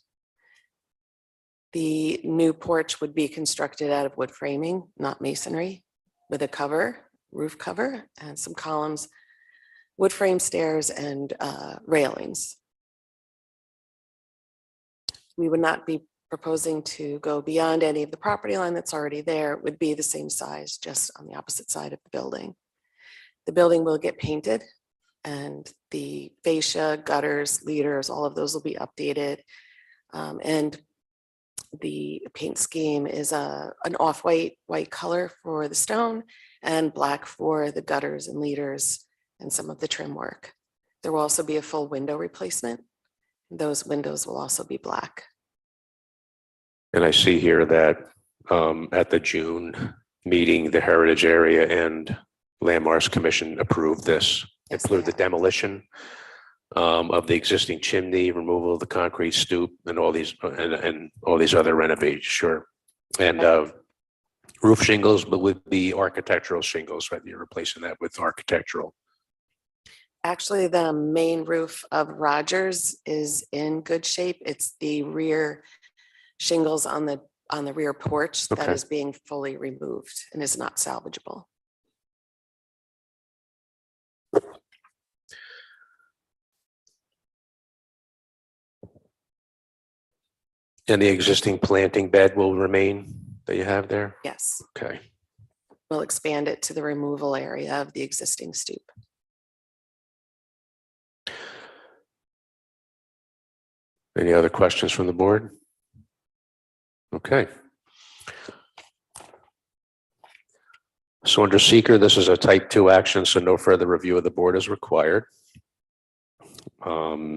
The new porch would be constructed out of wood framing, not masonry, with a cover, roof cover, and some columns, wood frame stairs, and railings. We would not be proposing to go beyond any of the property line that's already there. It would be the same size, just on the opposite side of the building. The building will get painted, and the fascia, gutters, leaders, all of those will be updated. And the paint scheme is an off-white, white color for the stone and black for the gutters and leaders and some of the trim work. There will also be a full window replacement. Those windows will also be black. And I see here that at the June meeting, the Heritage Area and Landmarks Commission approved this. Yes, Approved the demolition of the existing chimney, removal of the concrete stoop, and all these other renovations. Sure, and roof shingles, but with the architectural shingles, right? You're replacing that with architectural. Actually, the main roof of Rogers is in good shape. It's the rear shingles on the rear porch that Okay. is being fully removed and is not salvageable. And the existing planting bed will remain that you have there? Yes, Okay. we'll expand it to the removal area of the existing stoop. Any other questions from the board? Okay. So under seeker, this is a type 2 action, so no further review of the board is required.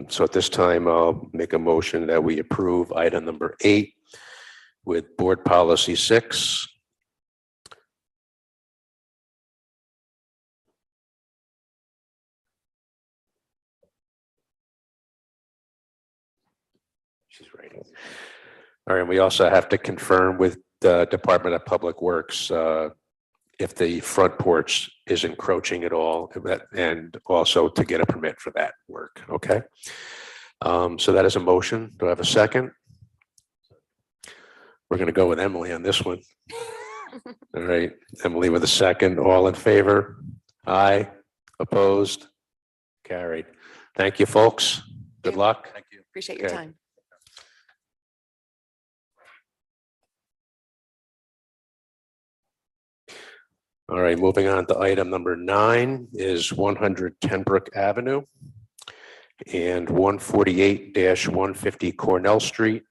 So at this time, I'll make a motion that we approve item number 8 with board policy 6. She's writing. All right, we also have to confirm with the Department of Public Works if the front porch is encroaching at all, and also to get a permit for that work, okay? So that is a motion. Do I have a second? We're gonna go with Emily on this one. All right, Emily with a second. All in favor? Aye. Opposed? Carried. Thank you, folks. Good luck. Thank you. Appreciate your Okay. time. All right, moving on to item number 9 is 110 Brook Avenue and 148-150 Cornell Street.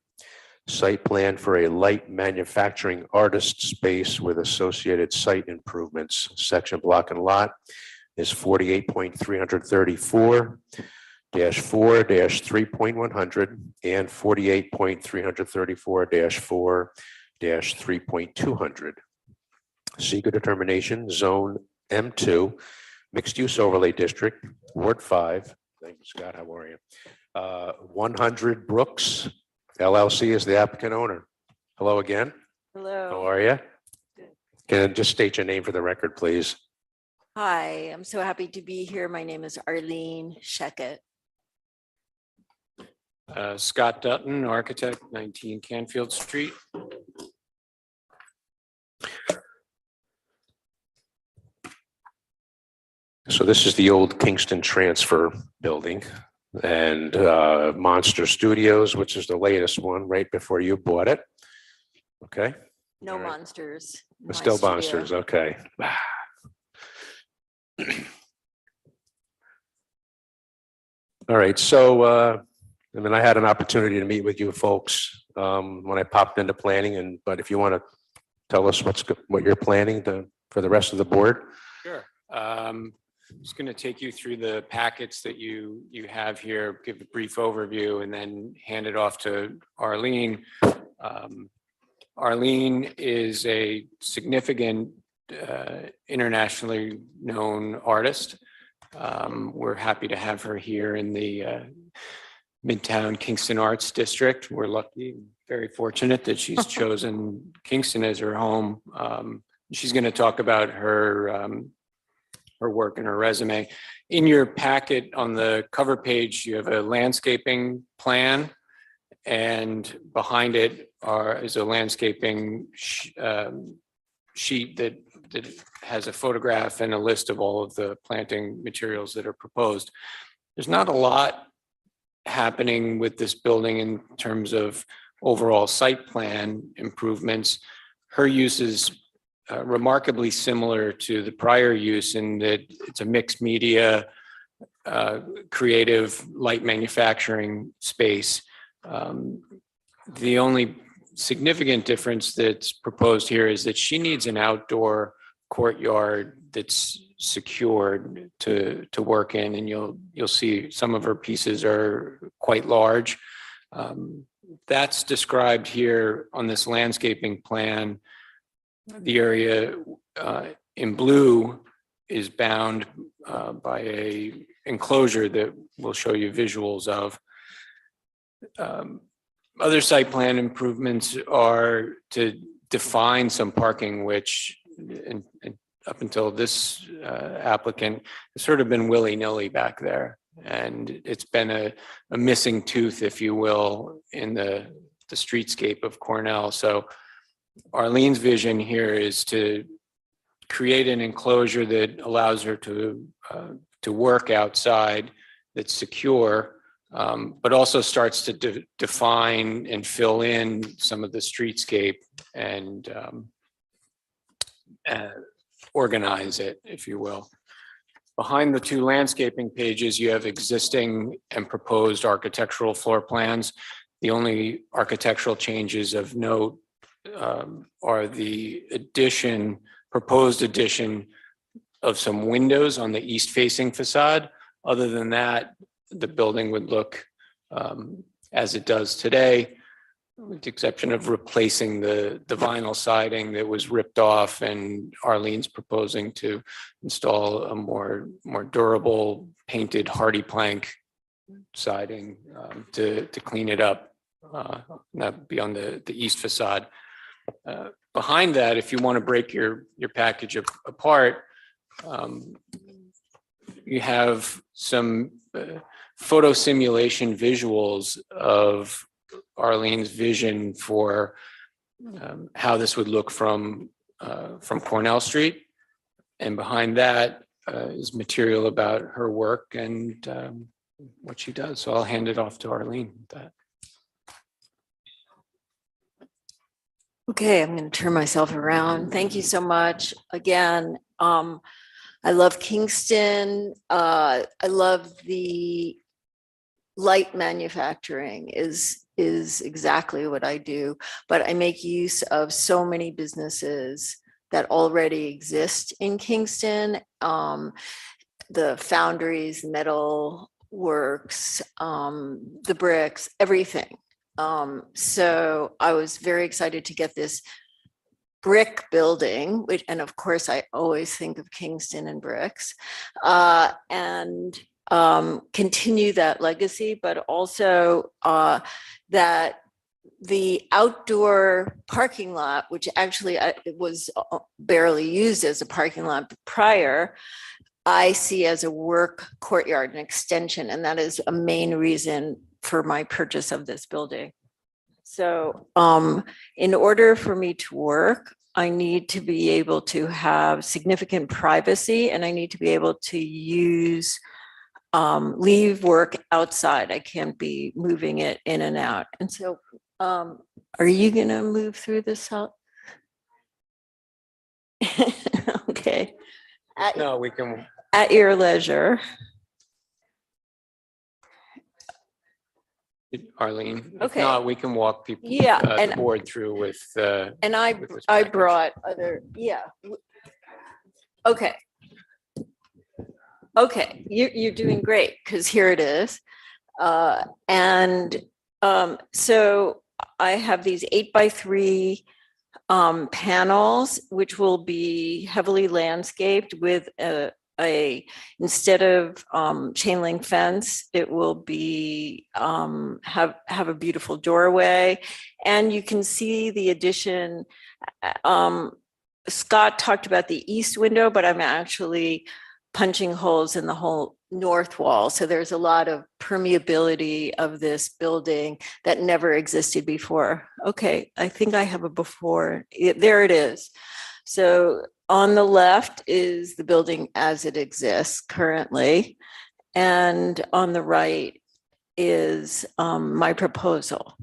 Site plan for a light manufacturing artist space with associated site improvements. Section block and lot is 48.334-4-3.100 and 48.334-4-3.200. Seeker determination, zone M2, mixed use overlay district, Ward 5. Thank you, Scott. How are you? 100 Brooks LLC is the applicant owner. Hello again. Hello. How are you? Can you just state your name for the record, please? Hi, I'm so happy to be here. My name is Arlene Sheckett. Scott Dutton, architect, 19 Canfield Street. So this is the old Kingston transfer building and Monster Studios, which is the latest one right before you bought it. Okay. No All right. monsters. in my Still studio. Monsters. Okay. All right. So, I mean, I had an opportunity to meet with you folks when I popped into planning, but if you want to tell us what you're planning for the rest of the board. Sure. Just going to take you through the packets that you have here, give a brief overview, and then hand it off to Arlene. Arlene is a significant internationally known artist. We're happy to have her here in the Midtown Kingston Arts District. We're lucky, very fortunate that she's chosen Kingston as her home. She's going to talk about her work and her resume. In your packet on the cover page, you have a landscaping plan, and behind it is a landscaping sheet that has a photograph and a list of all of the planting materials that are proposed. There's not a lot happening with this building in terms of overall site plan improvements. Her use is remarkably similar to the prior use in that it's a mixed media, creative light manufacturing space. The only significant difference that's proposed here is that she needs an outdoor courtyard that's secured to work in, and you'll see some of her pieces are quite large. That's described here on this landscaping plan. The area in blue is bound by a enclosure that we'll show you visuals of. Other site plan improvements are to define some parking, which up until this applicant has sort of been willy-nilly back there. And it's been a missing tooth, if you will, in the streetscape of Cornell. So Arlene's vision here is to create an enclosure that allows her to work outside, that's secure, but also starts to define and fill in some of the streetscape and organize it, if you will. Behind the two landscaping pages, you have existing and proposed architectural floor plans. The only architectural changes of note are the proposed addition of some windows on the east-facing facade. Other than that, the building would look as it does today, with the exception of replacing the vinyl siding that was ripped off, and Arlene's proposing to install a more durable painted hardy plank siding to clean it up. That would be on the east facade. Behind that, if you want to break your package apart, you have some photo simulation visuals of Arlene's vision for how this would look from Cornell Street. And behind that is material about her work and what she does. So I'll hand it off to Arlene with that. Okay, I'm going to turn myself around. Thank you so much. Again, I love Kingston. I love the light manufacturing is exactly what I do, but I make use of so many businesses that already exist in Kingston. The foundries, metal works, the bricks, everything. So I was very excited to get this brick building, and of course I always think of Kingston and bricks, and continue that legacy, but also that the outdoor parking lot, which actually it was barely used as a parking lot prior, I see as a work courtyard, an extension, and that is a main reason for my purchase of this building. So in order for me to work, I need to be able to have significant privacy, and I need to be able to use leave work outside. I can't be moving it in and out. And so are you going to move through this house? Okay. No, we can. At your leisure. Arlene, if Okay. not, we can walk people, Yeah, the and- board through with. And I with this I package. brought other, yeah. Okay. Okay, you're doing great, because here it is. So I have these 8x3 panels, which will be heavily landscaped with instead of chain link fence, it will be have a beautiful doorway, and you can see the addition. Scott talked about the east window, but I'm actually punching holes in the whole north wall. So there's a lot of permeability of this building that never existed before. Okay, I think I have a before. There it is. So on the left is the building as it exists currently. And on the right is my proposal.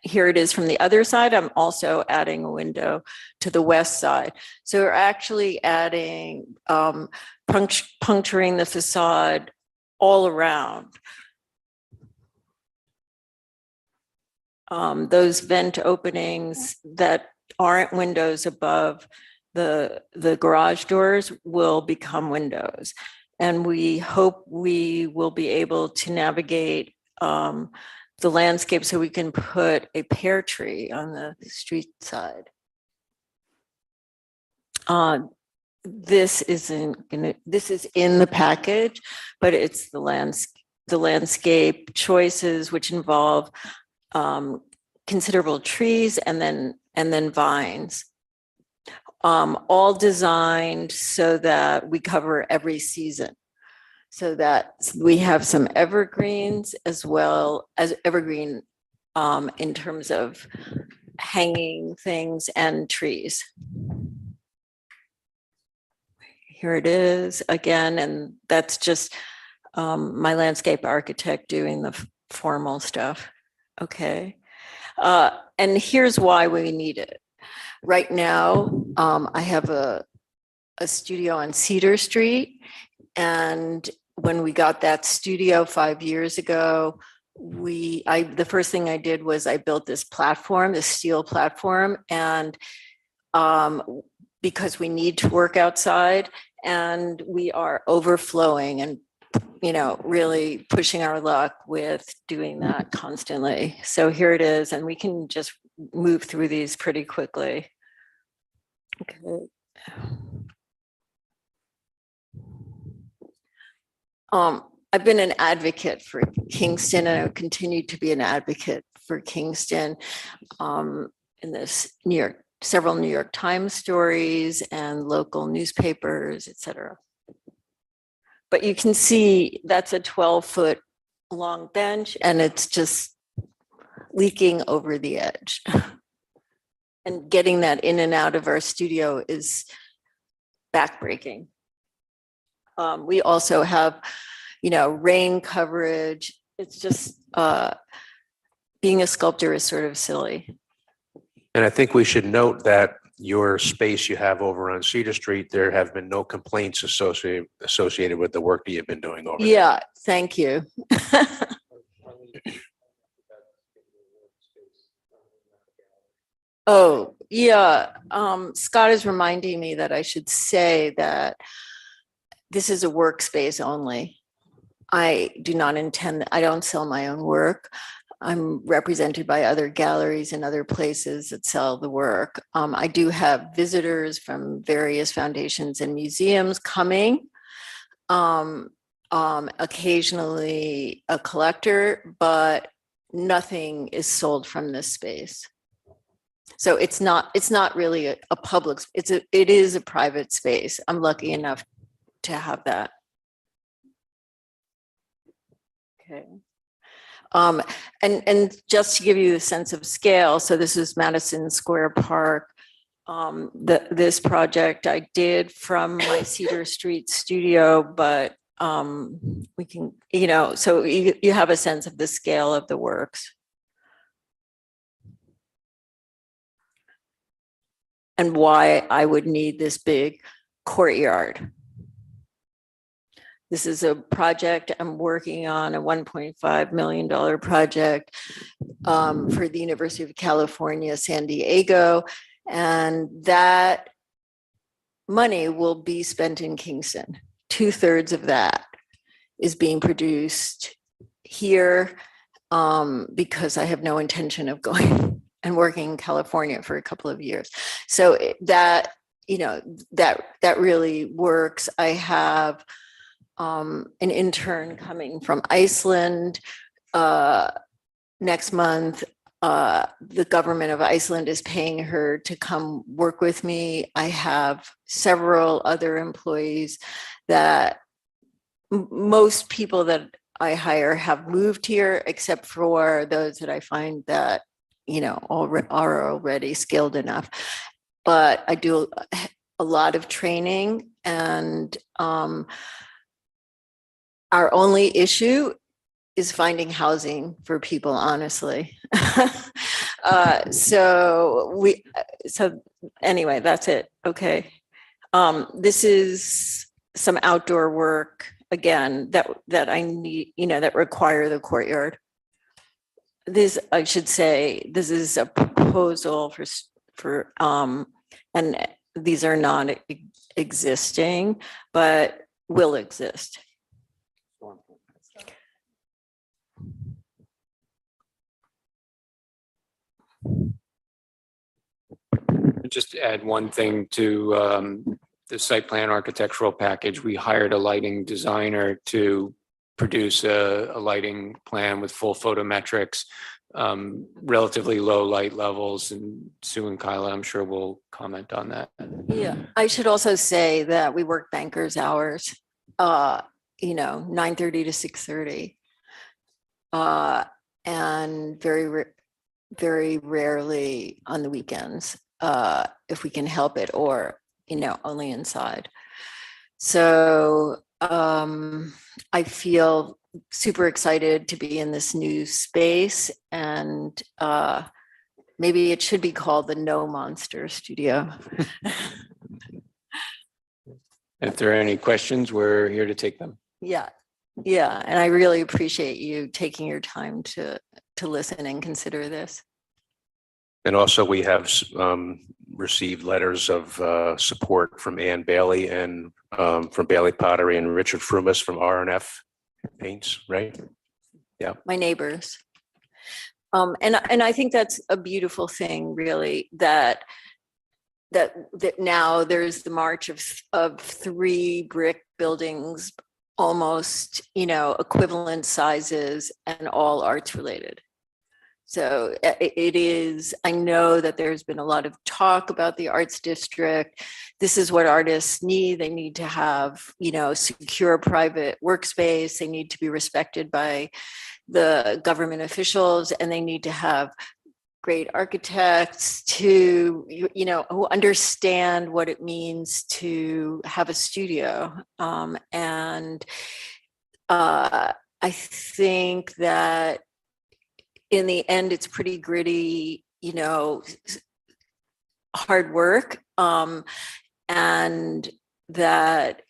Here it is from the other side. I'm also adding a window to the west side. So we're actually adding, puncturing the facade all around. Those vent openings that aren't windows above the garage doors will become windows. And we hope we will be able to navigate the landscape so we can put a pear tree on the street side. This is in the package, but it's the landscape choices, which involve considerable trees and then vines. all designed so that we cover every season. So that we have some evergreens as well as evergreen in terms of hanging things and trees. Here it is again, and that's just my landscape architect doing the formal stuff. Okay. And here's why we need it. Right now, I have a studio on Cedar Street. And when we got that studio 5 years ago, the first thing I did was I built this platform, this steel platform. And because we need to work outside and we are overflowing and, you know, really pushing our luck with doing that constantly. So here it is, and we can just move through these pretty quickly. Okay. I've been an advocate for Kingston, and I continue to be an advocate for Kingston in this several New York Times stories and local newspapers, et cetera. But you can see that's a 12-foot long bench, and it's just leaking over the edge. And getting that in and out of our studio is backbreaking. We also have, you know, rain coverage. It's just being a sculptor is sort of silly. And I think we should note that your space you have over on Cedar Street, there have been no complaints associated with the work that you've been doing over there. Yeah, thank you. Oh, yeah. Scott is reminding me that I should say that this is a workspace only. I do not intend, I don't sell my own work. I'm represented by other galleries and other places that sell the work. I do have visitors from various foundations and museums coming. Occasionally a collector, but nothing is sold from this space. So it's not really a public, it is a private space. I'm lucky enough to have that. Okay. And just to give you a sense of scale, so this is Madison Square Park. This project I did from my Cedar Street studio, but we can, you know, so you have a sense of the scale of the works. And why I would need this big courtyard. This is a project I'm working on, a $1.5 million project for the University of California, San Diego. And that money will be spent in Kingston. 2/3 of that is being produced here because I have no intention of going and working in California for a couple of years. So that, you know, that really works. I have an intern coming from Iceland next month. The government of Iceland is paying her to come work with me. I have several other employees that most people that I hire have moved here, except for those that I find that, you know, are already skilled enough. But I do a lot of training, and our only issue is finding housing for people, honestly. So anyway, that's it. Okay. This is some outdoor work again that I need, you know, that require the courtyard. This, I should say, this is a proposal for and these are not existing, but will exist. Just to add one thing to the site plan architectural package. We hired a lighting designer to produce a lighting plan with full photometrics relatively low light levels, and Sue and Kyla, I'm sure will comment on that. Yeah, I should also say that we work bankers hours, 9:30 to 6:30. And very rarely on the weekends, if we can help it, or, only inside. So I feel super excited to be in this new space, and maybe it should be called the No Monster Studio. If there are any questions, we're here to take them. Yeah, and I really appreciate you taking your time to listen and consider this. And also we have received letters of support from Ann Bailey and from Bailey Pottery and Richard Frumas from R&F Paints, right? Yeah. My neighbors. And I think that's a beautiful thing, really, that now there's the march of 3 brick buildings, almost, equivalent sizes, and all arts related. So it is, I know that there's been a lot of talk about the arts district. This is what artists need. They need to have, secure private workspace. They need to be respected by the government officials, and they need to have great architects who understand what it means to have a studio. And I think that in the end, it's pretty gritty, hard work, and that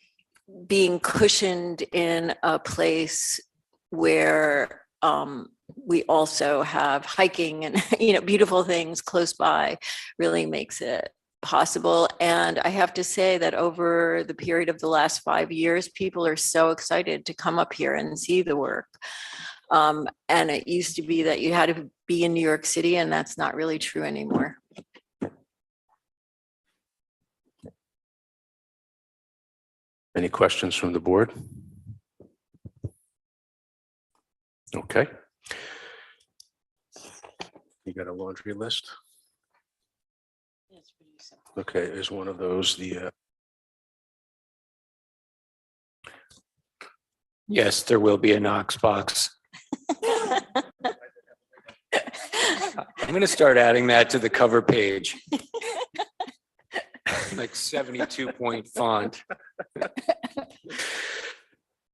being cushioned in a place where we also have hiking and, beautiful things close by really makes it possible. And I have to say that over the period of the last 5 years, people are so excited to come up here and see the work. And it used to be that you had to be in New York City, and that's not really true anymore. Any questions from the board? Okay. You got a laundry list? Okay, is one of those the Yes, there will be a Knox box. I'm going to start adding that to the cover page. Like 72-point font.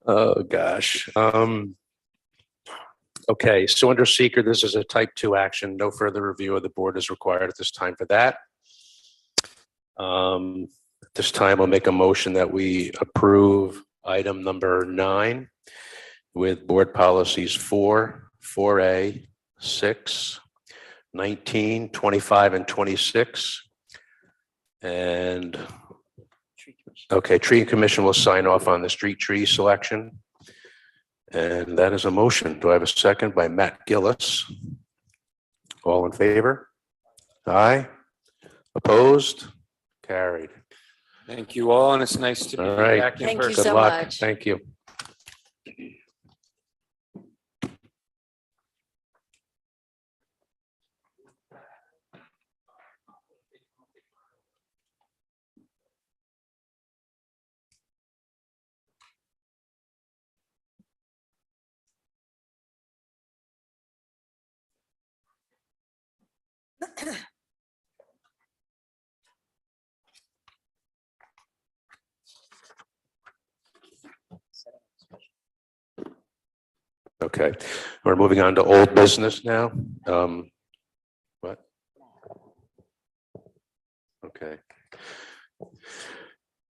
Oh, gosh. Okay, so under seeker, this is a type 2 action. No further review of the board is required at this time for that. At this time, I'll make a motion that we approve item number 9 with board policies 4, 4A, 6, 19, 25, and 26. And okay, tree commission will sign off on the street tree selection. And that is a motion. Do I have a second by Matt Gillis? All in favor? Aye. Opposed? Carried. Thank you all, and it's nice to be All right. back in Thank you person. Good so luck. much. Thank you. Okay, we're moving on to old business now. What? Okay.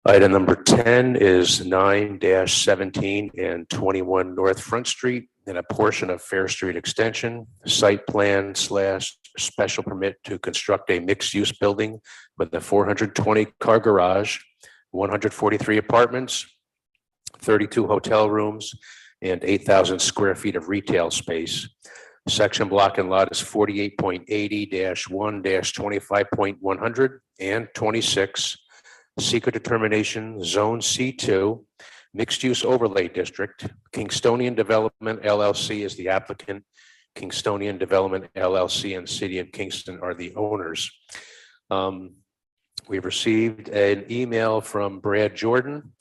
Item number 10 is 9-17 and 21 North Front Street and a portion of Fair Street Extension, site plan / special permit to construct a mixed-use building with a 420-car garage, 143 apartments, 32 hotel rooms, and 8,000 square feet of retail space. Section block and lot is 48.80-1-25.100 and 26. Secret determination, Zone C2, Mixed Use Overlay District. Kingstonian Development LLC is the applicant, Kingstonian Development LLC and City of Kingston are the owners. We've received an email from Brad Jordan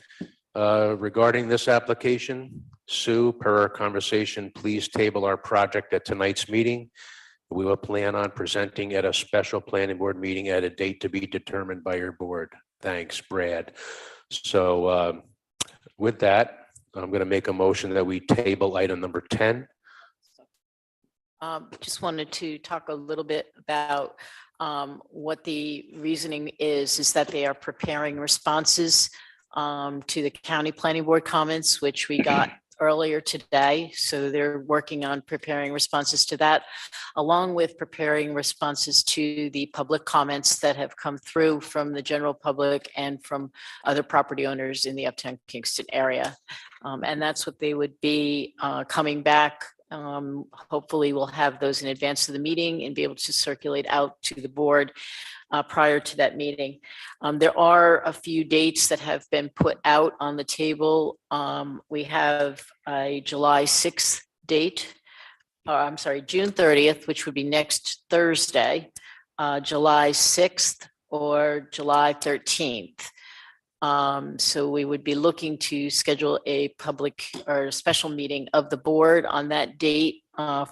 regarding this application. Sue, per our conversation, please table our project at tonight's meeting. We will plan on presenting at a special planning board meeting at a date to be determined by your board. Thanks, Brad. So with that, I'm going to make a motion that we table item number 10. Just wanted to talk a little bit about what the reasoning is that they are preparing responses to the county planning board comments, which we got earlier today. So they're working on preparing responses to that, along with preparing responses to the public comments that have come through from the general public and from other property owners in the Uptown Kingston area. And that's what they would be coming back. Hopefully we'll have those in advance of the meeting and be able to circulate out to the board prior to that meeting. There are a few dates that have been put out on the table. We have a July 6th date, I'm sorry, June 30th, which would be next Thursday, July 6th or July 13th. So we would be looking to schedule a public or a special meeting of the board on that date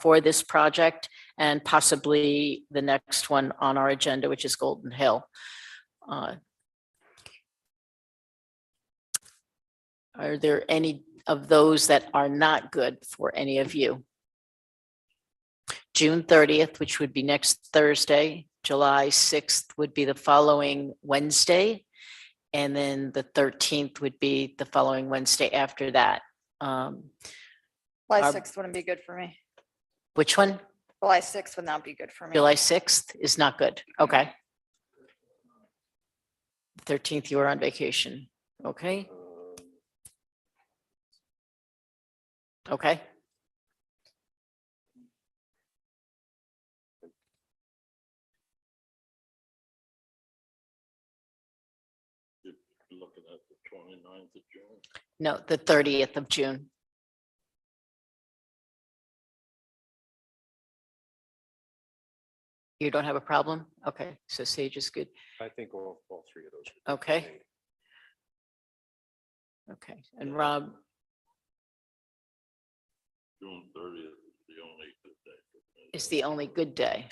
for this project, and possibly the next one on our agenda, which is Golden Hill. Are there any of those that are not good for any of you? June 30th, which would be next Thursday, July 6th would be the following Wednesday, and then the 13th would be the following Wednesday after that. July 6th wouldn't be good for me. Which one? July 6th would not be good for me. July 6th is not good. Okay. 13th, you are on vacation. Okay. Okay. Looking at the 29th of June. No, the 30th of June. You don't have a problem? Okay, so Sage is good. I think all three of those. Okay. Okay, and Rob, June 30th is the only good day for me. is the only good day.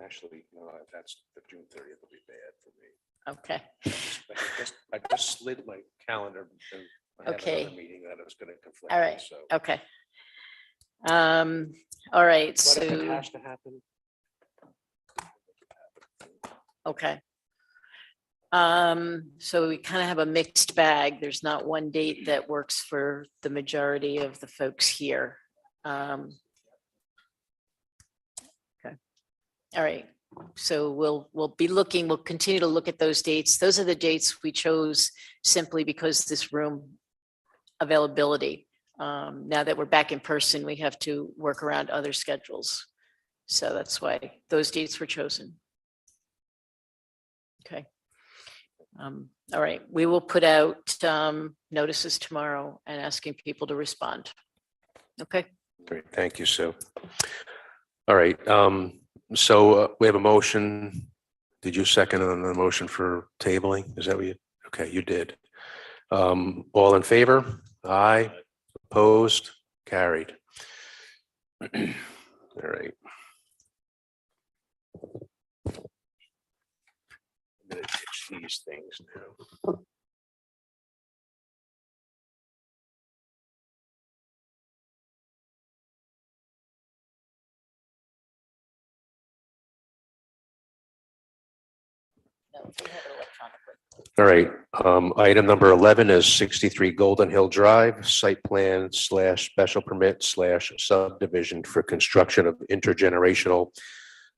Actually, no, that's the June 30th will be bad for me. Okay. I just slid my calendar. And I had Okay. another meeting that I was going to conflict. All with, right, So. okay. All right, What if it so, has to happen? okay. So we kind of have a mixed bag. There's not one date that works for the majority of the folks here. Okay. All right, so we'll be looking, we'll continue to look at those dates. Those are the dates we chose simply because this room availability. Now that we're back in person, we have to work around other schedules. So that's why those dates were chosen. Okay. All right, we will put out notices tomorrow and asking people to respond. Okay. Great, thank you, Sue. All right, so we have a motion. Did you second on the motion for tabling? Is that what you, okay, you did. All in favor? Aye. Opposed? Carried. All right. I'm gonna ditch these things now. All right, item number 11 is 63 Golden Hill Drive, site plan / special permit / subdivision for construction of intergenerational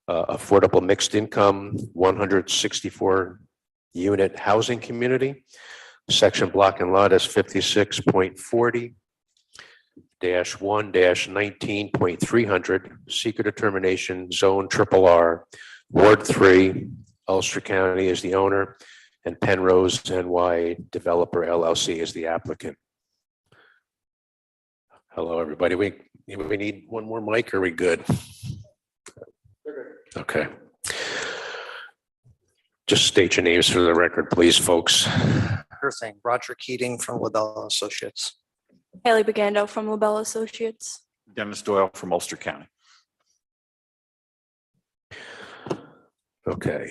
affordable mixed income 164 unit housing community. Section block and lot is 56.40-1-19.300, secret determination, zone RRR, Ward 3, Ulster County is the owner, and Penrose NY Developer LLC is the applicant. Hello, everybody. We We need one more mic, or are we good? Okay. Just state your names for the record, please, folks. Sure thing. Roger Keating from LaBella Associates. Haley Bagando from LaBella Associates. Dennis Doyle from Ulster County. Okay.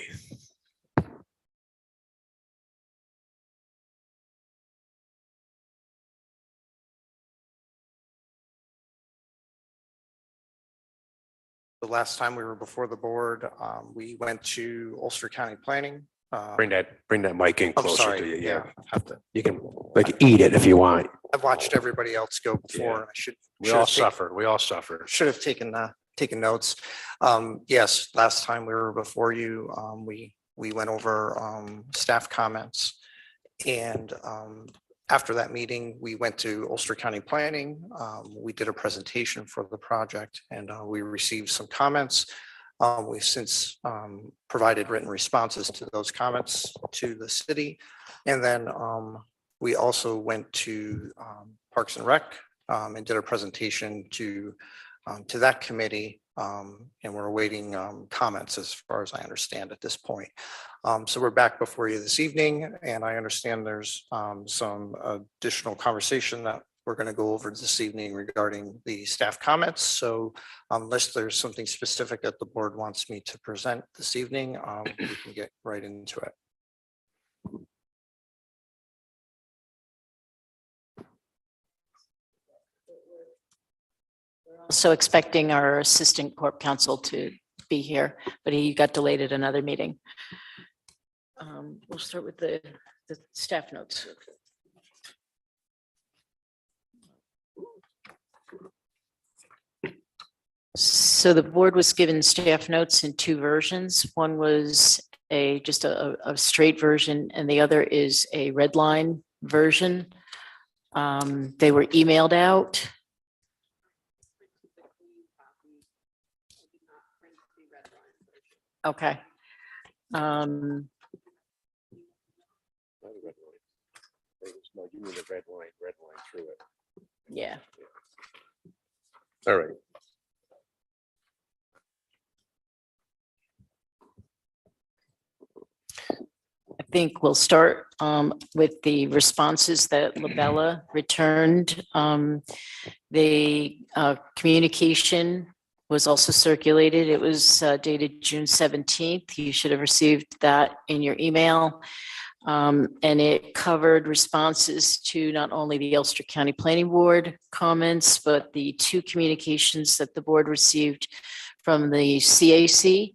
The last time we were before the board, we went to Ulster County Planning. Bring that mic in I'm closer sorry, to you. yeah, have to. You can eat it if you want. I've watched everybody else go before. Yeah. And I should. We should all have taken- suffered. We all suffered. Should have taken notes. Yes, last time we were before you, we went over staff comments. And after that meeting, we went to Ulster County Planning. We did a presentation for the project and we received some comments. We've since provided written responses to those comments to the city. And then we also went to Parks and Rec and did a presentation to that committee. And we're awaiting comments as far as I understand at this point. So we're back before you this evening, and I understand there's some additional conversation that we're going to go over this evening regarding the staff comments. So unless there's something specific that the board wants me to present this evening, we can get right into it. Also expecting our Assistant Corp Counsel to be here, but he got delayed at another meeting. We'll start with the staff notes. So the board was given staff notes in two versions. One was just a straight version, and the other is a red line version. They were emailed out. Okay. No, you mean the red line through it. Yeah. All right. I think we'll start with the responses that LaBella returned. The communication was also circulated. It was dated June 17th. You should have received that in your email. And it covered responses to not only the Ulster County Planning Board comments, but the two communications that the board received from the CAC.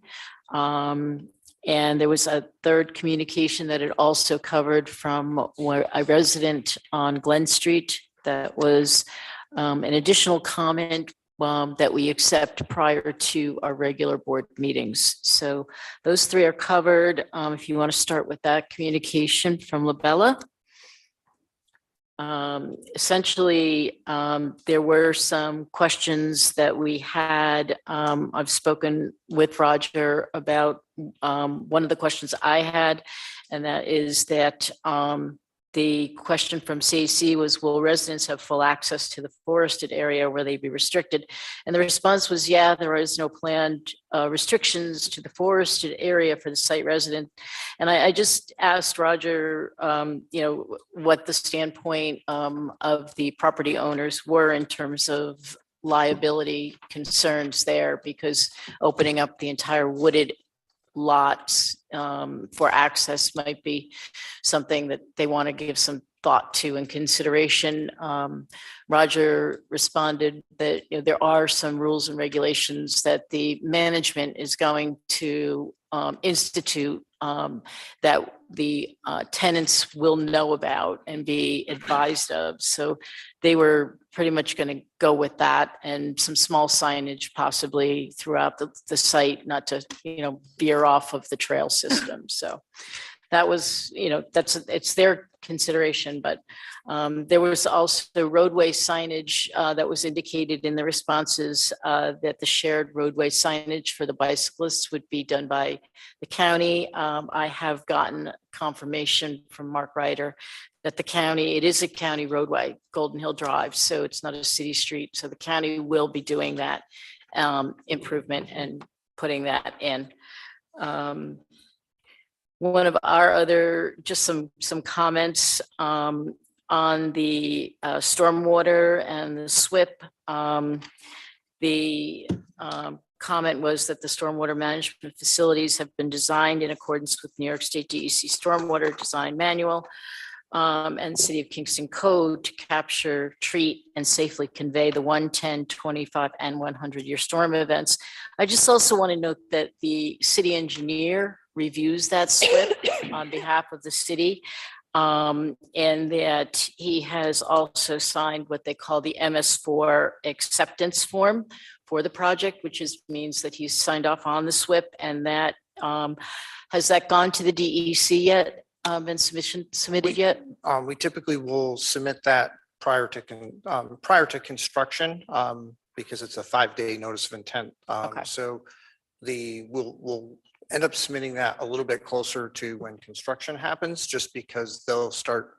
And there was a third communication that it also covered from a resident on Glen Street that was an additional comment that we accept prior to our regular board meetings. So those three are covered. If you want to start with that communication from LaBella. Essentially, there were some questions that we had. I've spoken with Roger about one of the questions I had, and that is that the question from CAC was, will residents have full access to the forested area where they be restricted? And the response was, yeah, there is no planned restrictions to the forested area for the site resident. And I just asked Roger, what the standpoint of the property owners were in terms of liability concerns there, because opening up the entire wooded lots for access might be something that they want to give some thought to and consideration. Roger responded that there are some rules and regulations that the management is going to institute that the tenants will know about and be advised of. So they were pretty much going to go with that, and some small signage possibly throughout the site, not to veer off of the trail system. So that was, it's their consideration, but there was also roadway signage that was indicated in the responses that the shared roadway signage for the bicyclists would be done by the county. I have gotten confirmation from Mark Ryder that the county, it is a county roadway, Golden Hill Drive, so it's not a city street. So the county will be doing that improvement and putting that in. One of our other, just some comments on the stormwater and the SWIP. The comment was that the stormwater management facilities have been designed in accordance with New York State DEC Stormwater Design Manual and City of Kingston Code to capture, treat, and safely convey the 1, 10, 25, and 100-year storm events. I just also want to note that the city engineer reviews that SWIP on behalf of the city, and that he has also signed what they call the MS4 acceptance form for the project, which means that he's signed off on the SWIP, and that has that gone to the DEC yet? Been submitted yet? We typically will submit that prior to construction because it's a 5-day notice of intent. So we'll end up submitting that a little bit closer to when construction happens, just because they'll start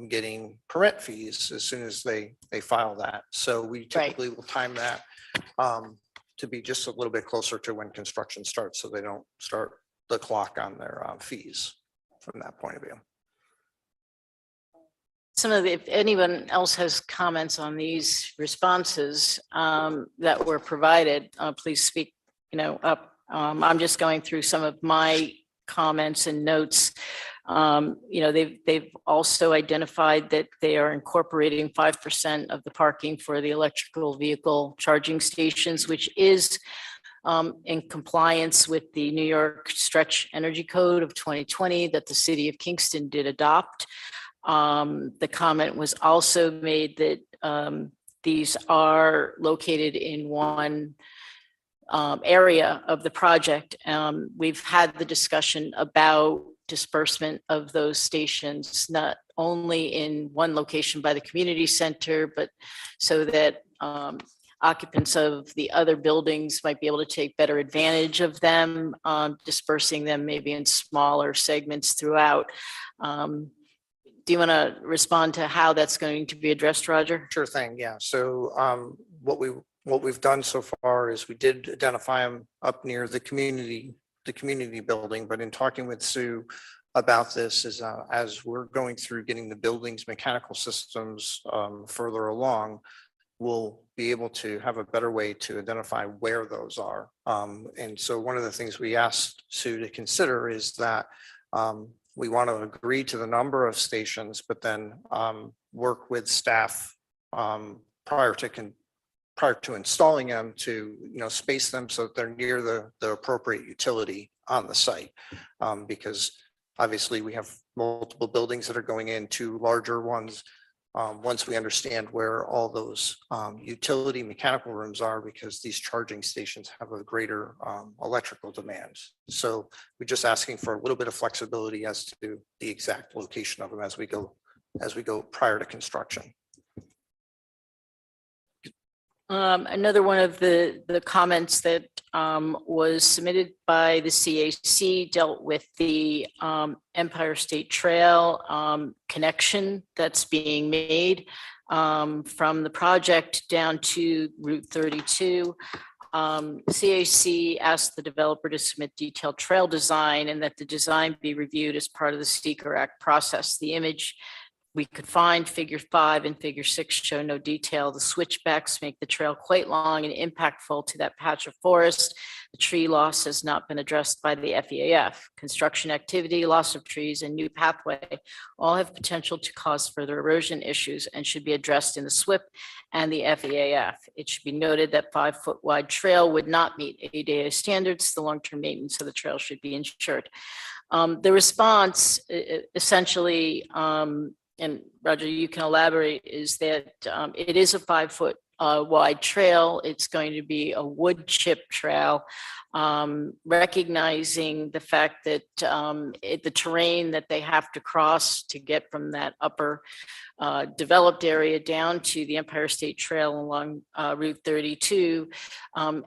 getting permit fees as soon as they file that. So we typically will time that to be just a little bit closer to when construction starts, so they don't start the clock on their fees from that point of view. If anyone else has comments on these responses that were provided, please speak, up. I'm just going through some of my comments and notes. They've also identified that they are incorporating 5% of the parking for the electrical vehicle charging stations, which is in compliance with the New York Stretch Energy Code of 2020 that the City of Kingston did adopt. The comment was also made that these are located in one area of the project. We've had the discussion about disbursement of those stations, not only in one location by the community center, but so that occupants of the other buildings might be able to take better advantage of them, dispersing them maybe in smaller segments throughout. Do you want to respond to how that's going to be addressed, Roger? Sure thing, yeah. So what we've done so far is we did identify them up near the community building, but in talking with Sue about this is as we're going through getting the building's mechanical systems further along, we'll be able to have a better way to identify where those are. And so one of the things we asked Sue to consider is that we want to agree to the number of stations, but then work with staff prior to installing them to space them so that they're near the appropriate utility on the site. Because obviously we have multiple buildings that are going in, 2 larger ones. Once we understand where all those utility mechanical rooms are, because these charging stations have a greater electrical demand. So we're just asking for a little bit of flexibility as to the exact location of them as we go prior to construction. Another one of the comments that was submitted by the CAC dealt with the Empire State Trail connection that's being made from the project down to Route 32. CAC asked the developer to submit detailed trail design and that the design be reviewed as part of the Seeker Act process. The image we could find, figure 5 and figure 6 show no detail. The switchbacks make the trail quite long and impactful to that patch of forest. The tree loss has not been addressed by the FEAF. Construction activity, loss of trees, and new pathway all have potential to cause further erosion issues and should be addressed in the SWIP and the FEAF. It should be noted that 5-foot wide trail would not meet ADA standards. The long-term maintenance of the trail should be ensured. The response essentially, and Roger, you can elaborate, is that it is a 5-foot wide trail. It's going to be a wood chip trail, recognizing the fact that the terrain that they have to cross to get from that upper developed area down to the Empire State Trail along Route 32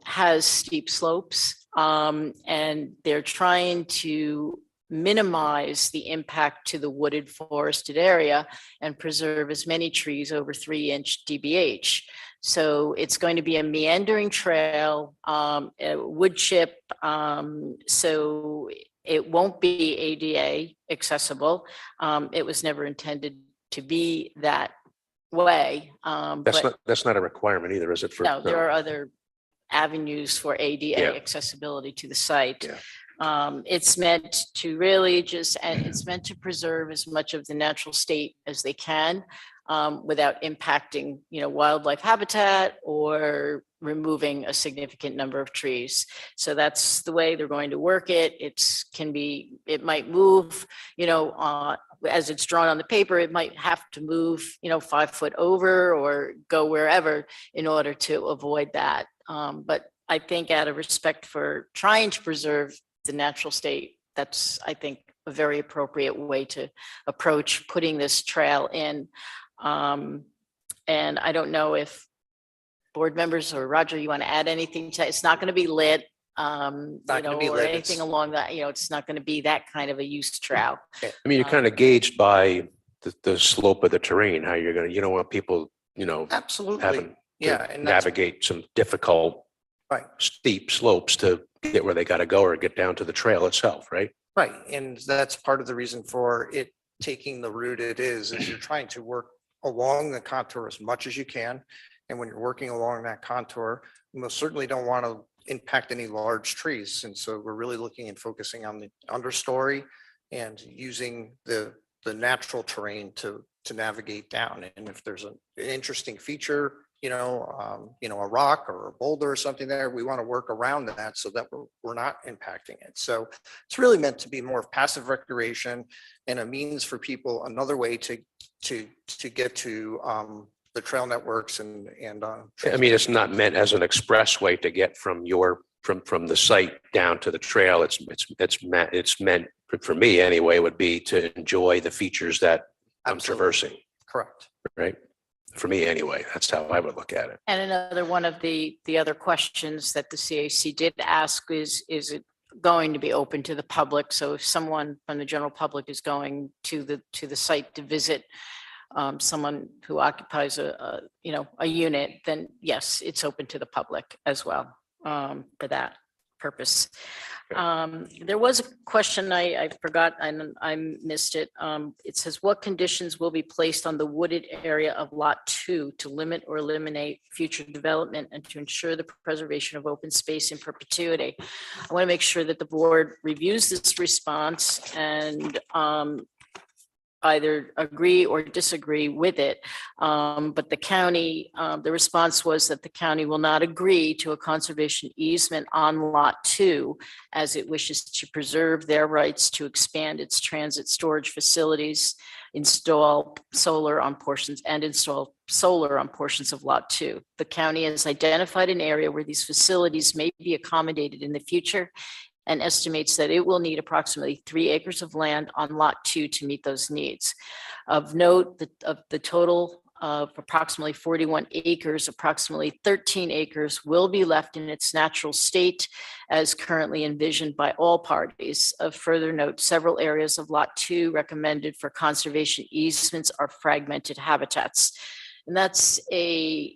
has steep slopes, and they're trying to minimize the impact to the wooded forested area and preserve as many trees over 3-inch DBH. So it's going to be a meandering trail, a wood chip, so it won't be ADA accessible. It was never intended to be that way. That's not a requirement either, is it? No, there are other avenues for ADA Yeah. accessibility to the site. Yeah. It's meant to really and it's meant to preserve as much of the natural state as they can, without impacting, wildlife habitat or removing a significant number of trees. So that's the way they're going to work it. It might move, as it's drawn on the paper, it might have to move, 5 foot over or go wherever in order to avoid that. But I think out of respect for trying to preserve the natural state, that's, I think, a very appropriate way to approach putting this trail in. And I don't know if board members or Roger, you want to add anything to it? It's not going to be lit, or anything along that, it's not going to be that kind of a use trail. I mean, you're kind of gauged by the slope of the terrain, how you're going to, you don't want people, Absolutely. having Yeah. to And that's, navigate some difficult, right. steep slopes to get where they got to go or get down to the trail itself, right? Right. And that's part of the reason for it taking the route it is you're trying to work along the contour as much as you can. And when you're working along that contour, you most certainly don't want to impact any large trees. And so we're really looking and focusing on the understory and using the natural terrain to navigate down. And if there's an interesting feature, a rock or a boulder or something there, we want to work around that so that we're not impacting it. So it's really meant to be more of passive recreation and a means for people, another way to get to the trail networks and I mean, it's not meant as an expressway to get from the site down to the trail. It's meant for me anyway, would be to enjoy the features that I'm traversing. Correct. Right. For me anyway, that's how I would look at it. And another one of the other questions that the CAC did ask is it going to be open to the public? So if someone from the general public is going to the site to visit someone who occupies a unit, then yes, it's open to the public as well for that purpose. There was a question I forgot and I missed it. It says, what conditions will be placed on the wooded area of Lot 2 to limit or eliminate future development and to ensure the preservation of open space in perpetuity? I want to make sure that the board reviews this response and either agree or disagree with it. But the county, the response was that the county will not agree to a conservation easement on Lot 2 as it wishes to preserve their rights to expand its transit storage facilities, install solar on portions of Lot 2. The county has identified an area where these facilities may be accommodated in the future and estimates that it will need approximately 3 acres of land on Lot 2 to meet those needs. Of note, of the total of approximately 41 acres, approximately 13 acres will be left in its natural state as currently envisioned by all parties. Of further note, several areas of Lot 2 recommended for conservation easements are fragmented habitats. And that's a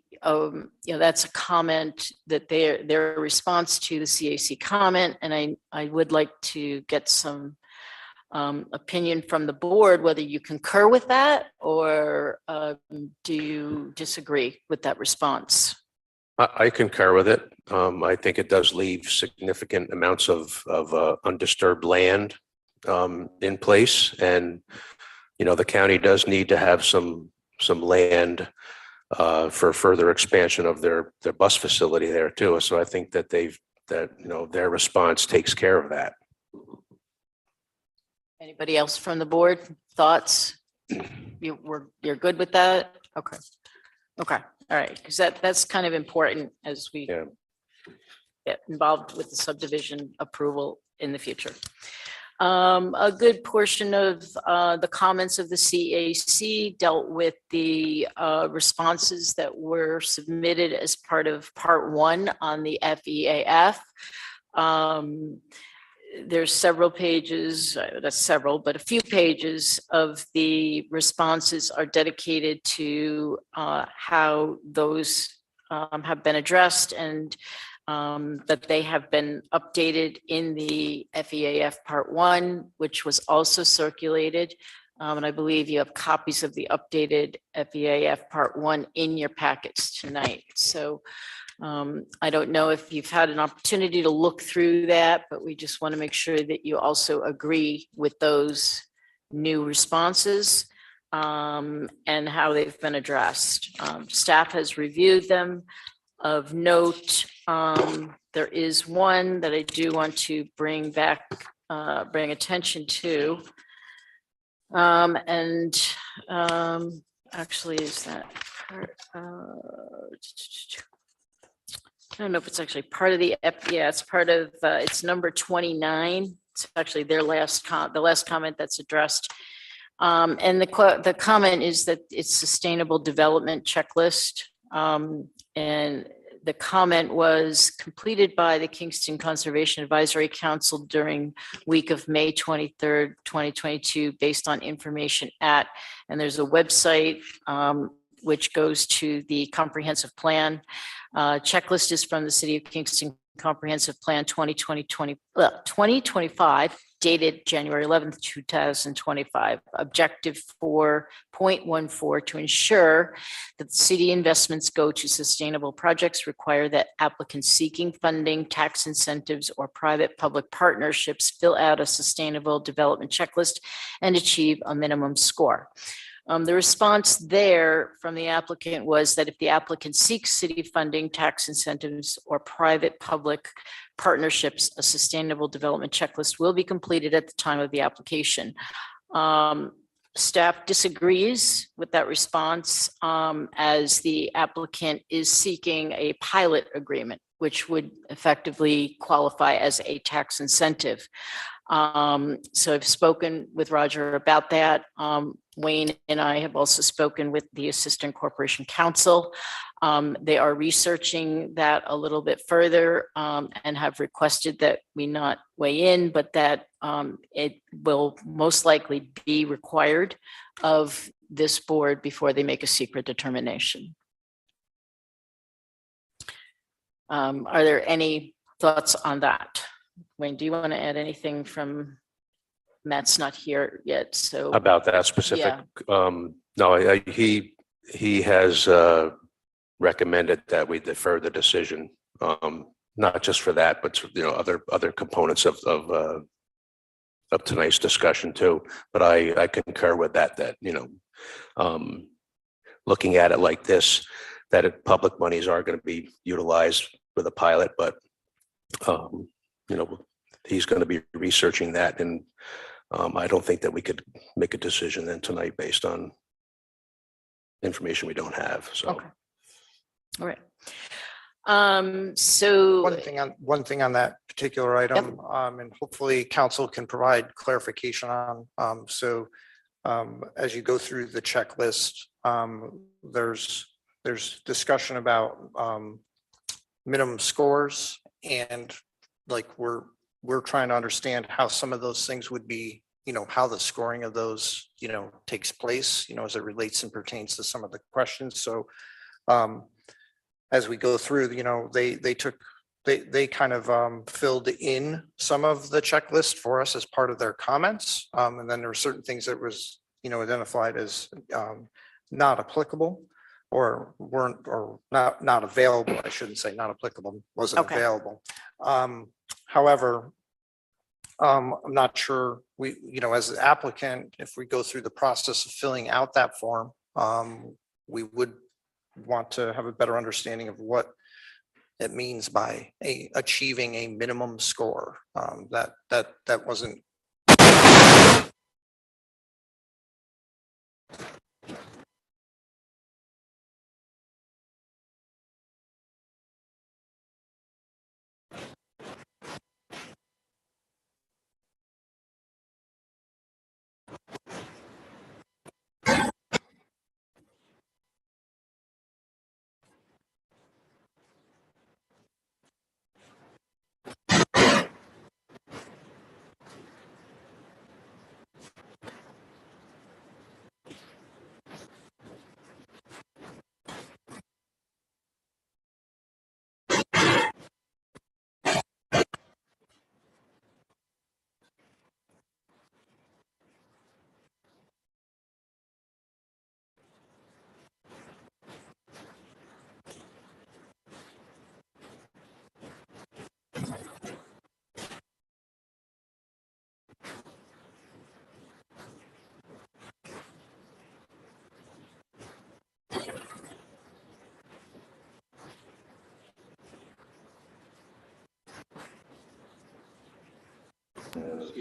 comment that their response to the CAC comment. And I would like to get some opinion from the board, whether you concur with that or do you disagree with that response? I concur with it. I think it does leave significant amounts of undisturbed land in place. And, the county does need to have some land for further expansion of their bus facility there too. So I think that their response takes care of that. Anybody else from the board? Thoughts? You're good with that? Okay. All right, because that's kind of important as we Yeah. get involved with the subdivision approval in the future. A good portion of the comments of the CAC dealt with the responses that were submitted as part of part 1 on the FEAF. There's several pages, that's several, but a few pages of the responses are dedicated to how those have been addressed and that they have been updated in the FEAF Part 1, which was also circulated. And I believe you have copies of the updated FEAF Part 1 in your packets tonight. So I don't know if you've had an opportunity to look through that, but we just want to make sure that you also agree with those new responses and how they've been addressed. Staff has reviewed them. Of note, there is one that I do want to bring attention to. Actually, is that part? I don't know if it's actually part of the, yeah, it's part of, it's number 29. It's actually their the last comment that's addressed. And the comment is that it's sustainable development checklist. And the comment was completed by the Kingston Conservation Advisory Council during week of May 23rd, 2022, based on information at, and there's a website which goes to the comprehensive plan. Checklist is from the City of Kingston Comprehensive Plan 2025, dated January 11th, 2025. Objective 4.14, to ensure that the city investments go to sustainable projects, require that applicants seeking funding, tax incentives, or private-public partnerships fill out a sustainable development checklist and achieve a minimum score. The response there from the applicant was that if the applicant seeks city funding, tax incentives, or private-public partnerships, a sustainable development checklist will be completed at the time of the application. Staff disagrees with that response as the applicant is seeking a pilot agreement, which would effectively qualify as a tax incentive. So I've spoken with Roger about that. Wayne and I have also spoken with the Assistant Corporation Counsel. They are researching that a little bit further and have requested that we not weigh in, but that it will most likely be required of this board before they make a secret determination. Are there any thoughts on that? Wayne, do you want to add anything from, Matt's not here yet, so. About that specific, Yeah. no, he has recommended that we defer the decision, not just for that, but other components of tonight's discussion too. But I concur with that looking at it like this, that public monies are going to be utilized with a pilot, but he's going to be researching that, and I don't think that we could make a decision then tonight based on information we don't have. So, Okay. All right. So one thing on that particular item, and hopefully council can provide clarification on. As you go through the checklist, there's discussion about minimum scores, and like we're trying to understand how some of those things would be, how the scoring of those, takes place, as it relates and pertains to some of the questions. So as we go through, they kind of filled in some of the checklist for us as part of their comments. And then there were certain things that was, identified as not applicable or weren't, or not available. I shouldn't say not applicable, wasn't available. However, I'm not sure as an applicant, if we go through the process of filling out that form, we would want to have a better understanding of what it means by achieving a minimum score. That wasn't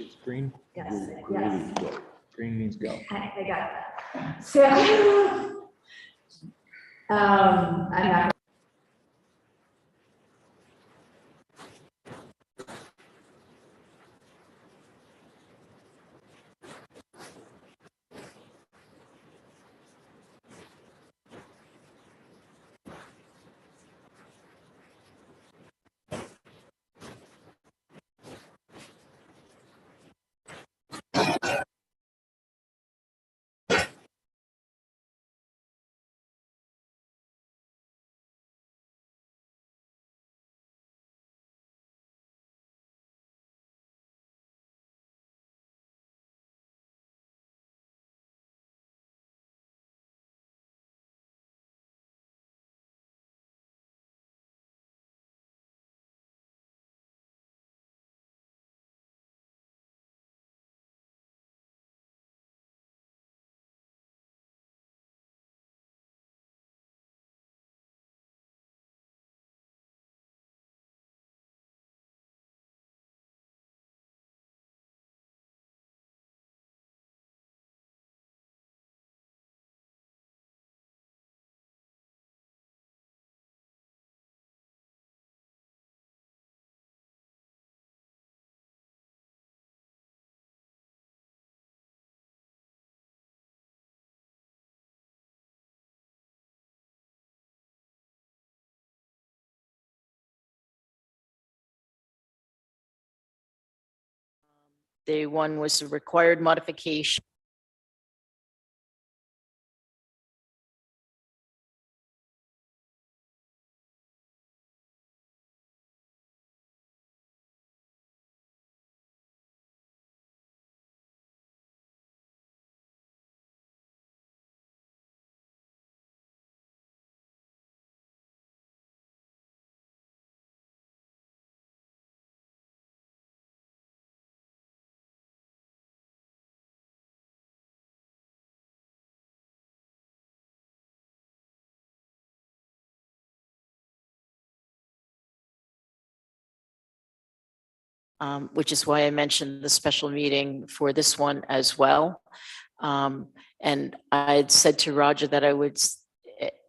It's green. Yes, Green yes. means go. Green means go. I got that. So, I'm not. The one was a required modification. Which is why I mentioned the special meeting for this one as well. And I had said to Roger that I would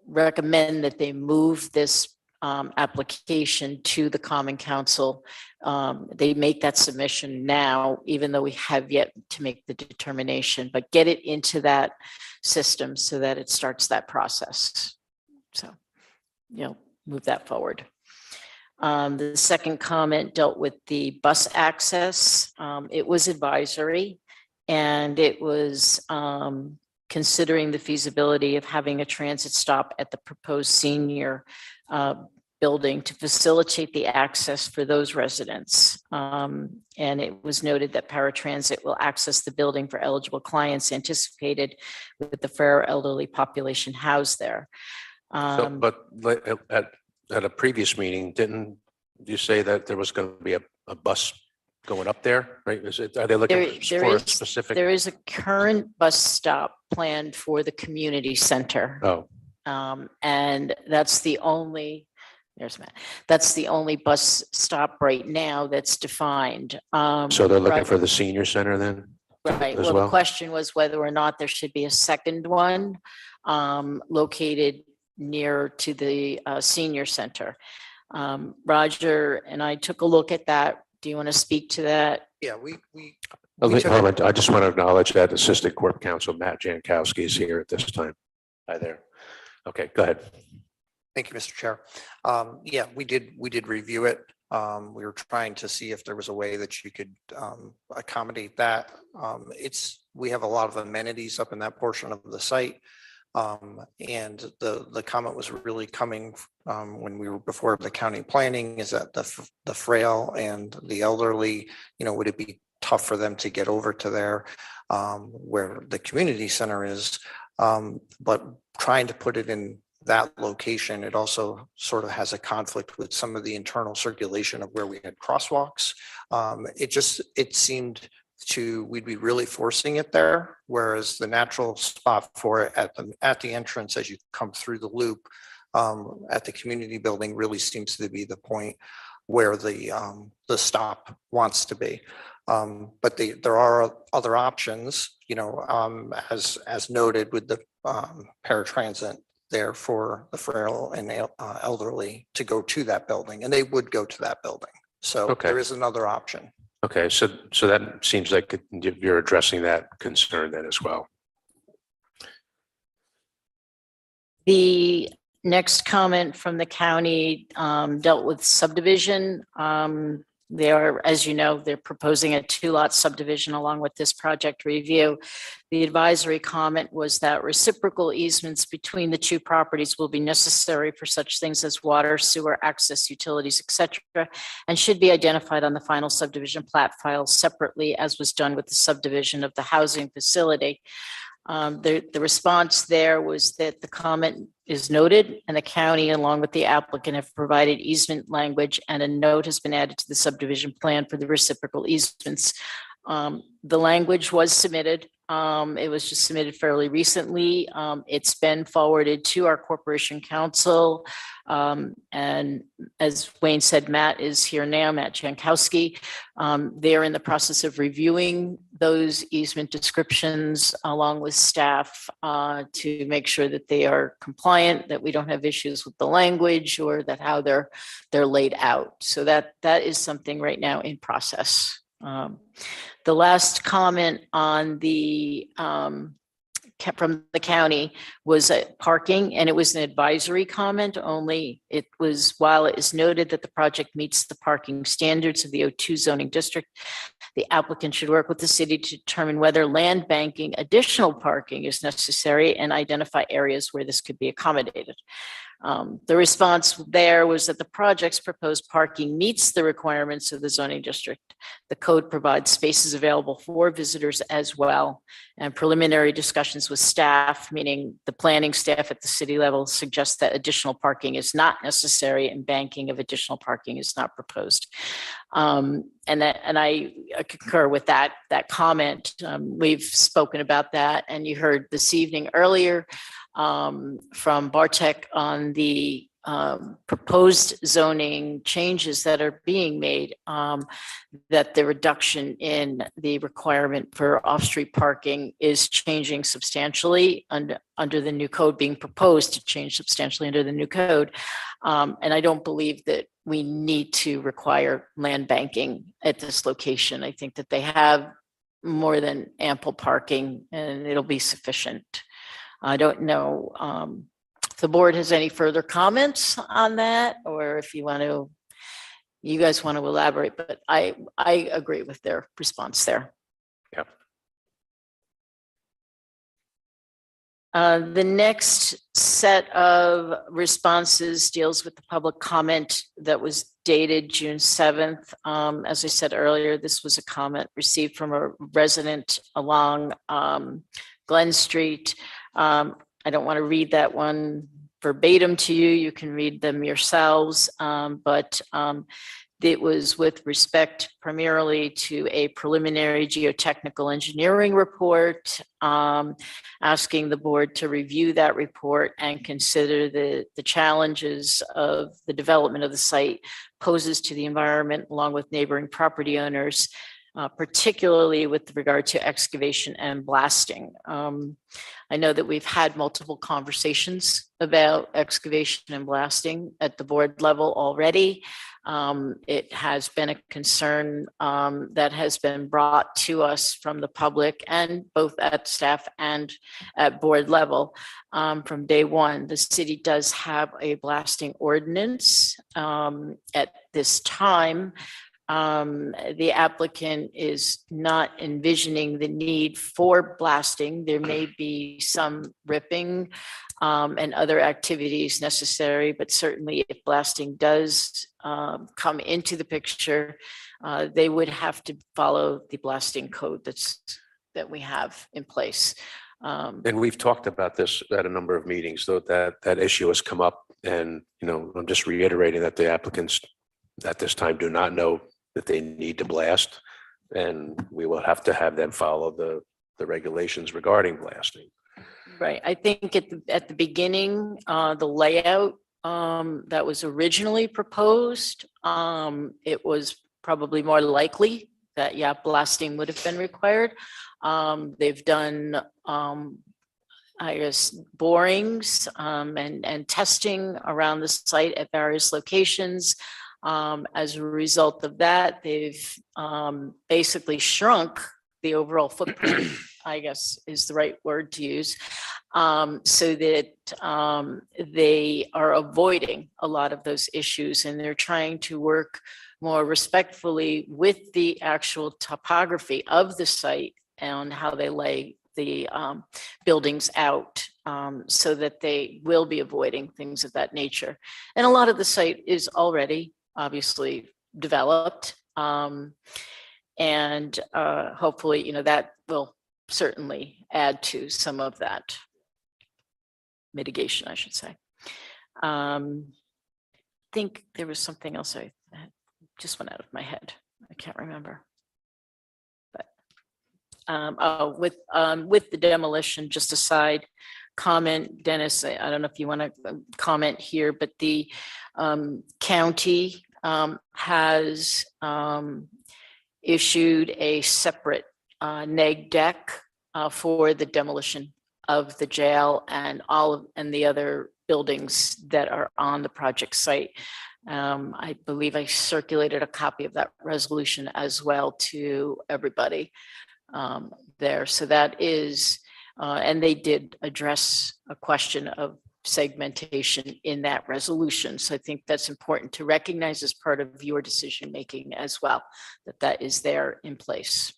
recommend that they move this application to the Common Council. They make that submission now, even though we have yet to make the determination, but get it into that system so that it starts that process. So, move that forward. The second comment dealt with the bus access. It was advisory, and it was considering the feasibility of having a transit stop at the proposed senior building to facilitate the access for those residents. And it was noted that paratransit will access the building for eligible clients anticipated with the fair elderly population housed there. But at a previous meeting, didn't you say that there was going to be a bus going up there, right? Are they looking for a specific? There is a current bus stop planned for the community center. Oh. And that's the only, there's Matt, that's the only bus stop right now that's defined. So they're looking for the senior center then? Right. As Well, well? the question was whether or not there should be a second one located near to the senior center. Roger and I took a look at that. Do you want to speak to that? Yeah, I just want to acknowledge that Assistant Corp Counsel Matt Jankowski is here at this time. Hi there. Okay, go ahead. Thank you, Mr. Chair. Yeah, we did review it. We were trying to see if there was a way that you could accommodate that. We have a lot of amenities up in that portion of the site. And the comment was really coming when we were before the county planning is that the frail and the elderly, would it be tough for them to get over to there where the community center is? But trying to put it in that location, it also sort of has a conflict with some of the internal circulation of where we had crosswalks. It seemed we'd be really forcing it there, whereas the natural spot for it at the entrance as you come through the loop at the community building really seems to be the point where the stop wants to be. But there are other options, as noted with the paratransit there for the frail and elderly to go to that building, and they would go to that building. So Okay. there is another option. Okay, so that seems like you're addressing that concern then as well. The next comment from the county dealt with subdivision. They are, as you know, they're proposing a 2-lot subdivision along with this project review. The advisory comment was that reciprocal easements between the 2 properties will be necessary for such things as water, sewer, access, utilities, etc., and should be identified on the final subdivision plat file separately, as was done with the subdivision of the housing facility. The response there was that the comment is noted, and the county, along with the applicant, have provided easement language, and a note has been added to the subdivision plan for the reciprocal easements. The language was submitted. It was just submitted fairly recently. It's been forwarded to our corporation counsel. And as Wayne said, Matt is here now, Matt Jankowski. They're in the process of reviewing those easement descriptions along with staff to make sure that they are compliant, that we don't have issues with the language or that how they're laid out. So that is something right now in process. The last comment on the from the county was parking, and it was an advisory comment only. It was, while it is noted that the project meets the parking standards of the O2 zoning district, the applicant should work with the city to determine whether land banking additional parking is necessary and identify areas where this could be accommodated. The response there was that the project's proposed parking meets the requirements of the zoning district. The code provides spaces available for visitors as well. And preliminary discussions with staff, meaning the planning staff at the city level, suggest that additional parking is not necessary and banking of additional parking is not proposed. And I concur with that comment. We've spoken about that, and you heard this evening earlier from Bartek on the proposed zoning changes that are being made, that the reduction in the requirement for off-street parking is changing substantially under the new code, being proposed to change substantially under the new code. And I don't believe that we need to require land banking at this location. I think that they have more than ample parking and it'll be sufficient. I don't know if the board has any further comments on that, or if you guys want to elaborate, but I agree with their response there. Yep. The next set of responses deals with the public comment that was dated June 7th. As I said earlier, this was a comment received from a resident along Glen Street. I don't want to read that one verbatim to you. You can read them yourselves, but it was with respect primarily to a preliminary geotechnical engineering report, asking the board to review that report and consider the challenges of the development of the site poses to the environment along with neighboring property owners, particularly with regard to excavation and blasting. I know that we've had multiple conversations about excavation and blasting at the board level already. It has been a concern that has been brought to us from the public and both at staff and at board level from day one. The city does have a blasting ordinance at this time. The applicant is not envisioning the need for blasting. There may be some ripping and other activities necessary, but certainly if blasting does come into the picture, they would have to follow the blasting code that we have in place. And we've talked about this at a number of meetings, though that issue has come up, and I'm just reiterating that the applicants at this time do not know that they need to blast, and we will have to have them follow the regulations regarding blasting. Right. I think at the beginning, the layout that was originally proposed, it was probably more likely that, yeah, blasting would have been required. They've done, I guess, borings and testing around the site at various locations. As a result of that, they've basically shrunk the overall footprint, I guess is the right word to use, so that they are avoiding a lot of those issues, and they're trying to work more respectfully with the actual topography of the site and how they lay the buildings out, so that they will be avoiding things of that nature. And a lot of the site is already obviously developed. And hopefully, you know, that will certainly add to some of that mitigation, I should say. I think there was something else I just went out of my head. I can't remember. But with the demolition, just a side comment, Dennis, I don't know if you want to comment here, but the county has issued a separate neg deck for the demolition of the jail and and the other buildings that are on the project site. I believe I circulated a copy of that resolution as well to everybody there. So that is, and they did address a question of segmentation in that resolution. So I think that's important to recognize as part of your decision making as well, that that is there in place.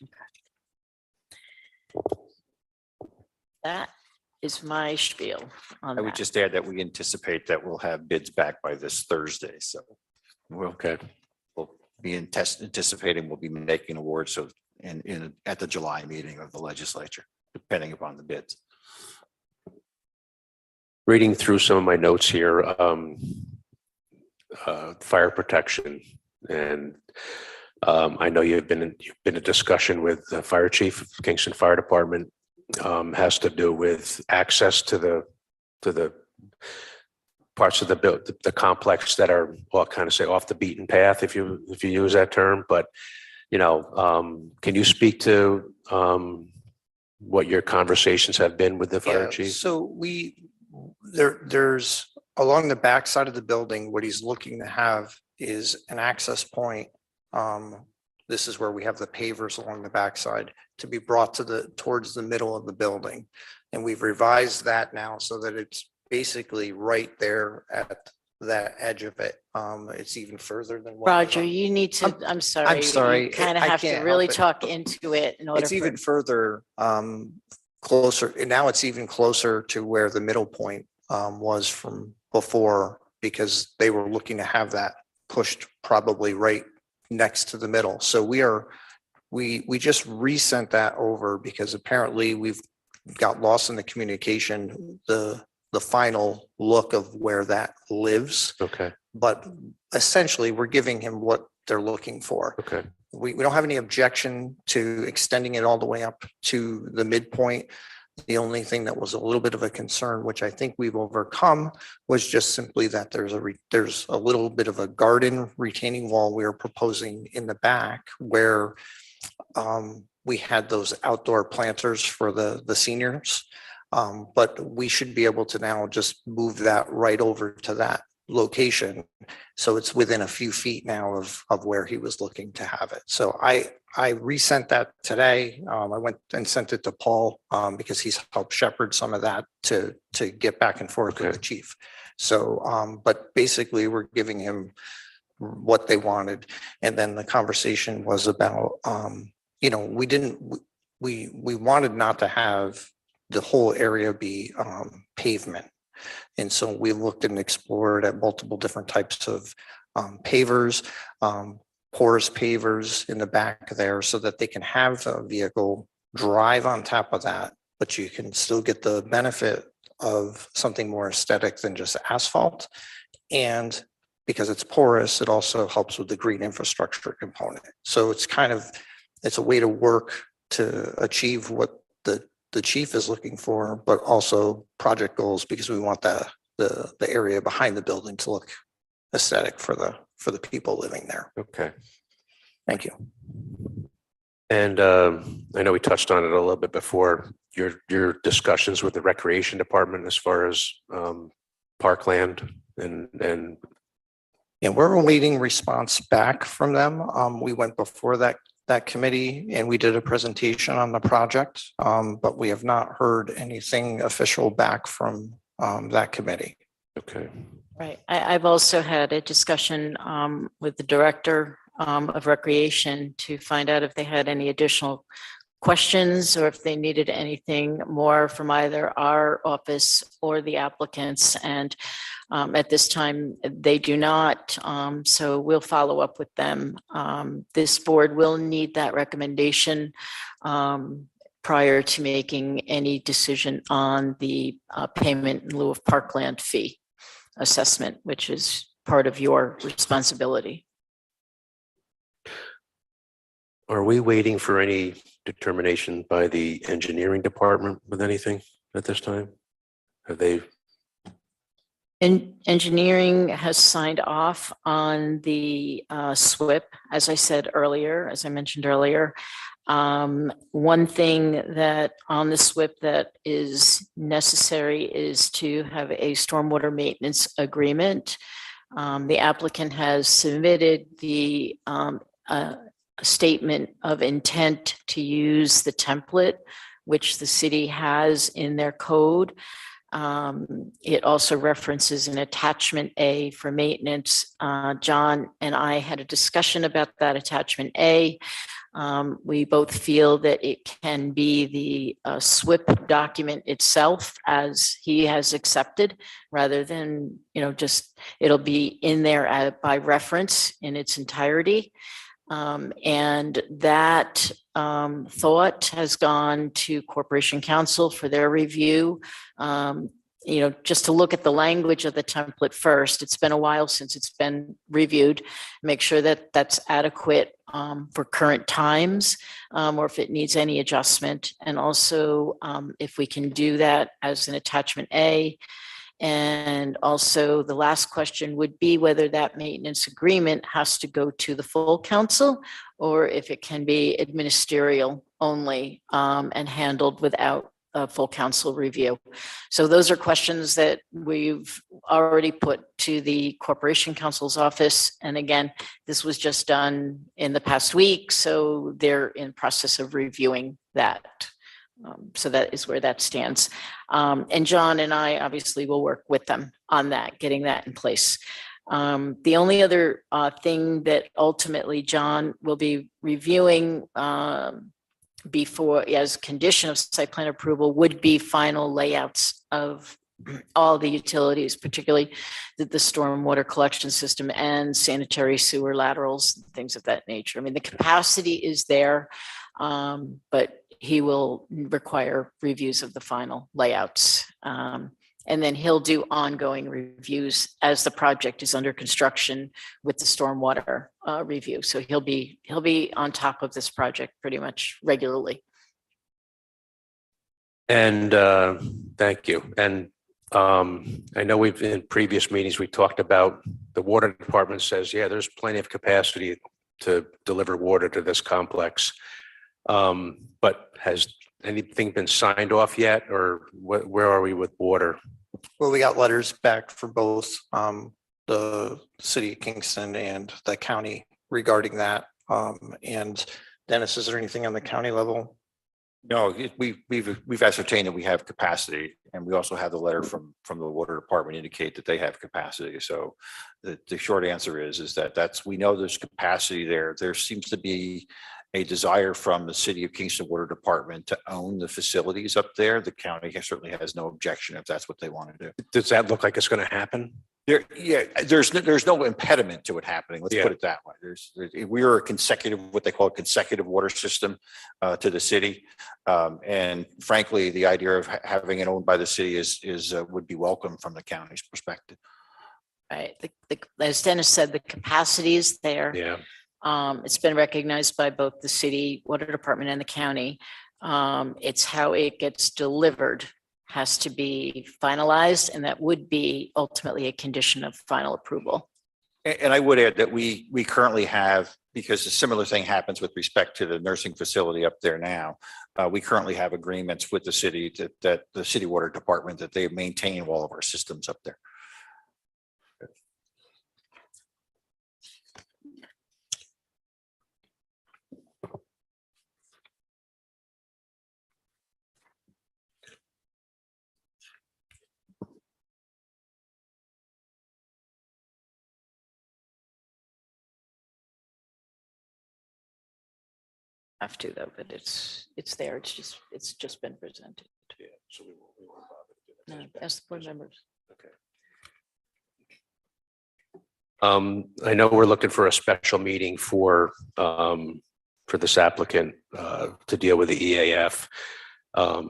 Okay. That is my spiel on I would that. just add that we anticipate that we'll have bids back by this Thursday, so we'll be anticipating we'll be making awards so at the July meeting of the legislature, depending upon the bids. Reading through some of my notes here, fire protection, and I know you've been in a discussion with the fire chief of Kingston Fire Department. Has to do with access to the parts of the complex that are, well, kind of say off the beaten path, if you use that term. But you know, can you speak to what your conversations have been with the fire chief? So there's along the back side of the building, what he's looking to have is an access point. This is where we have the pavers along the backside to be brought towards the middle of the building. And we've revised that now so that it's basically right there at that edge of it. It's even further than what Roger, you need to, I'm sorry. You kind of have to really talk into it in order it's even further closer. And now it's even closer to where the middle point was from before, because they were looking to have that pushed probably right next to the middle. So we just resent that over because apparently we've got lost in the communication, the final look of where that lives. Okay. But essentially we're giving him what they're looking for. Okay. We don't have any objection to extending it all the way up to the midpoint. The only thing that was a little bit of a concern, which I think we've overcome, was just simply that there's a little bit of a garden retaining wall we are proposing in the back where we had those outdoor planters for the seniors. But we should be able to now just move that right over to that location. So it's within a few feet now of where he was looking to have it. So I resent that today. I went and sent it to Paul because he's helped shepherd some of that to get back and forth with the chief. So, but basically we're giving him what they wanted. And then the conversation was about, you know, we wanted not to have the whole area be pavement. And so we looked and explored at multiple different types of pavers, porous pavers in the back there so that they can have a vehicle drive on top of that, but you can still get the benefit of something more aesthetic than just asphalt. And because it's porous, it also helps with the green infrastructure component. So it's it's a way to work to achieve what the chief is looking for, but also project goals, because we want the area behind the building to look aesthetic for the people living there. Okay. Thank you. And I know we touched on it a little bit before, your discussions with the Recreation Department as far as parkland and Yeah, we're awaiting response back from them. We went before that committee and we did a presentation on the project, but we have not heard anything official back from that committee. okay. Right. I've also had a discussion with the director of recreation to find out if they had any additional questions or if they needed anything more from either our office or the applicants. And at this time, they do not. So we'll follow up with them. This board will need that recommendation prior to making any decision on the payment in lieu of parkland fee assessment, which is part of your responsibility. Are we waiting for any determination by the engineering department with anything at this time? Have they? Engineering has signed off on the SWIP, as I said earlier, as I mentioned earlier. One thing that on the SWIP that is necessary is to have a stormwater maintenance agreement. The applicant has submitted the statement of intent to use the template, which the city has in their code. It also references an attachment A for maintenance. John and I had a discussion about that attachment A. We both feel that it can be the SWIP document itself as he has accepted, rather than, just it'll be in there by reference in its entirety. And that thought has gone to Corporation Counsel for their review. Just to look at the language of the template first. It's been a while since it's been reviewed. Make sure that that's adequate for current times, or if it needs any adjustment. And also if we can do that as an attachment A. And also the last question would be whether that maintenance agreement has to go to the full council or if it can be ministerial only and handled without a full council review. So those are questions that we've already put to the Corporation Counsel's office. And again, this was just done in the past week, so they're in process of reviewing that. So that is where that stands. And John and I obviously will work with them on that, getting that in place. The only other thing that ultimately John will be reviewing before, as condition of site plan approval, would be final layouts of all the utilities, particularly the stormwater collection system and sanitary sewer laterals, things of that nature. I mean, the capacity is there, but he will require reviews of the final layouts. And then he'll do ongoing reviews as the project is under construction with the stormwater review. So he'll be on top of this project pretty much regularly. And thank you. And I know in previous meetings, we talked about the water department says, yeah, there's plenty of capacity to deliver water to this complex. But has anything been signed off yet, or where are we with water? Well, we got letters back for both the city of Kingston and the county regarding that. And Dennis, is there anything on the county level? No, we've ascertained that we have capacity, and we also have the letter from the water department indicate that they have capacity. So the short answer is that we know there's capacity there. There seems to be a desire from the city of Kingston Water Department to own the facilities up there. The county certainly has no objection if that's what they want to do. Does that look like it's going to happen? There's no impediment to it happening. Let's put it that way. We are what they call a consecutive water system to the city. And frankly, the idea of having it owned by the city would be welcome from the county's perspective. Right. As Dennis said, the capacity is there. Yeah. It's been recognized by both the city water department and the county. It's how it gets delivered has to be finalized, and that would be ultimately a condition of final approval. And I would add that we currently have because a similar thing happens with respect to the nursing facility up there now. We currently have agreements with the city that the city water department, that they maintain all of our systems up there. Have to though, but it's there. It's just been presented. Yeah, so we won't bother to do that. No, ask the board members. I know we're looking for a special meeting for this applicant to deal with the EAF. I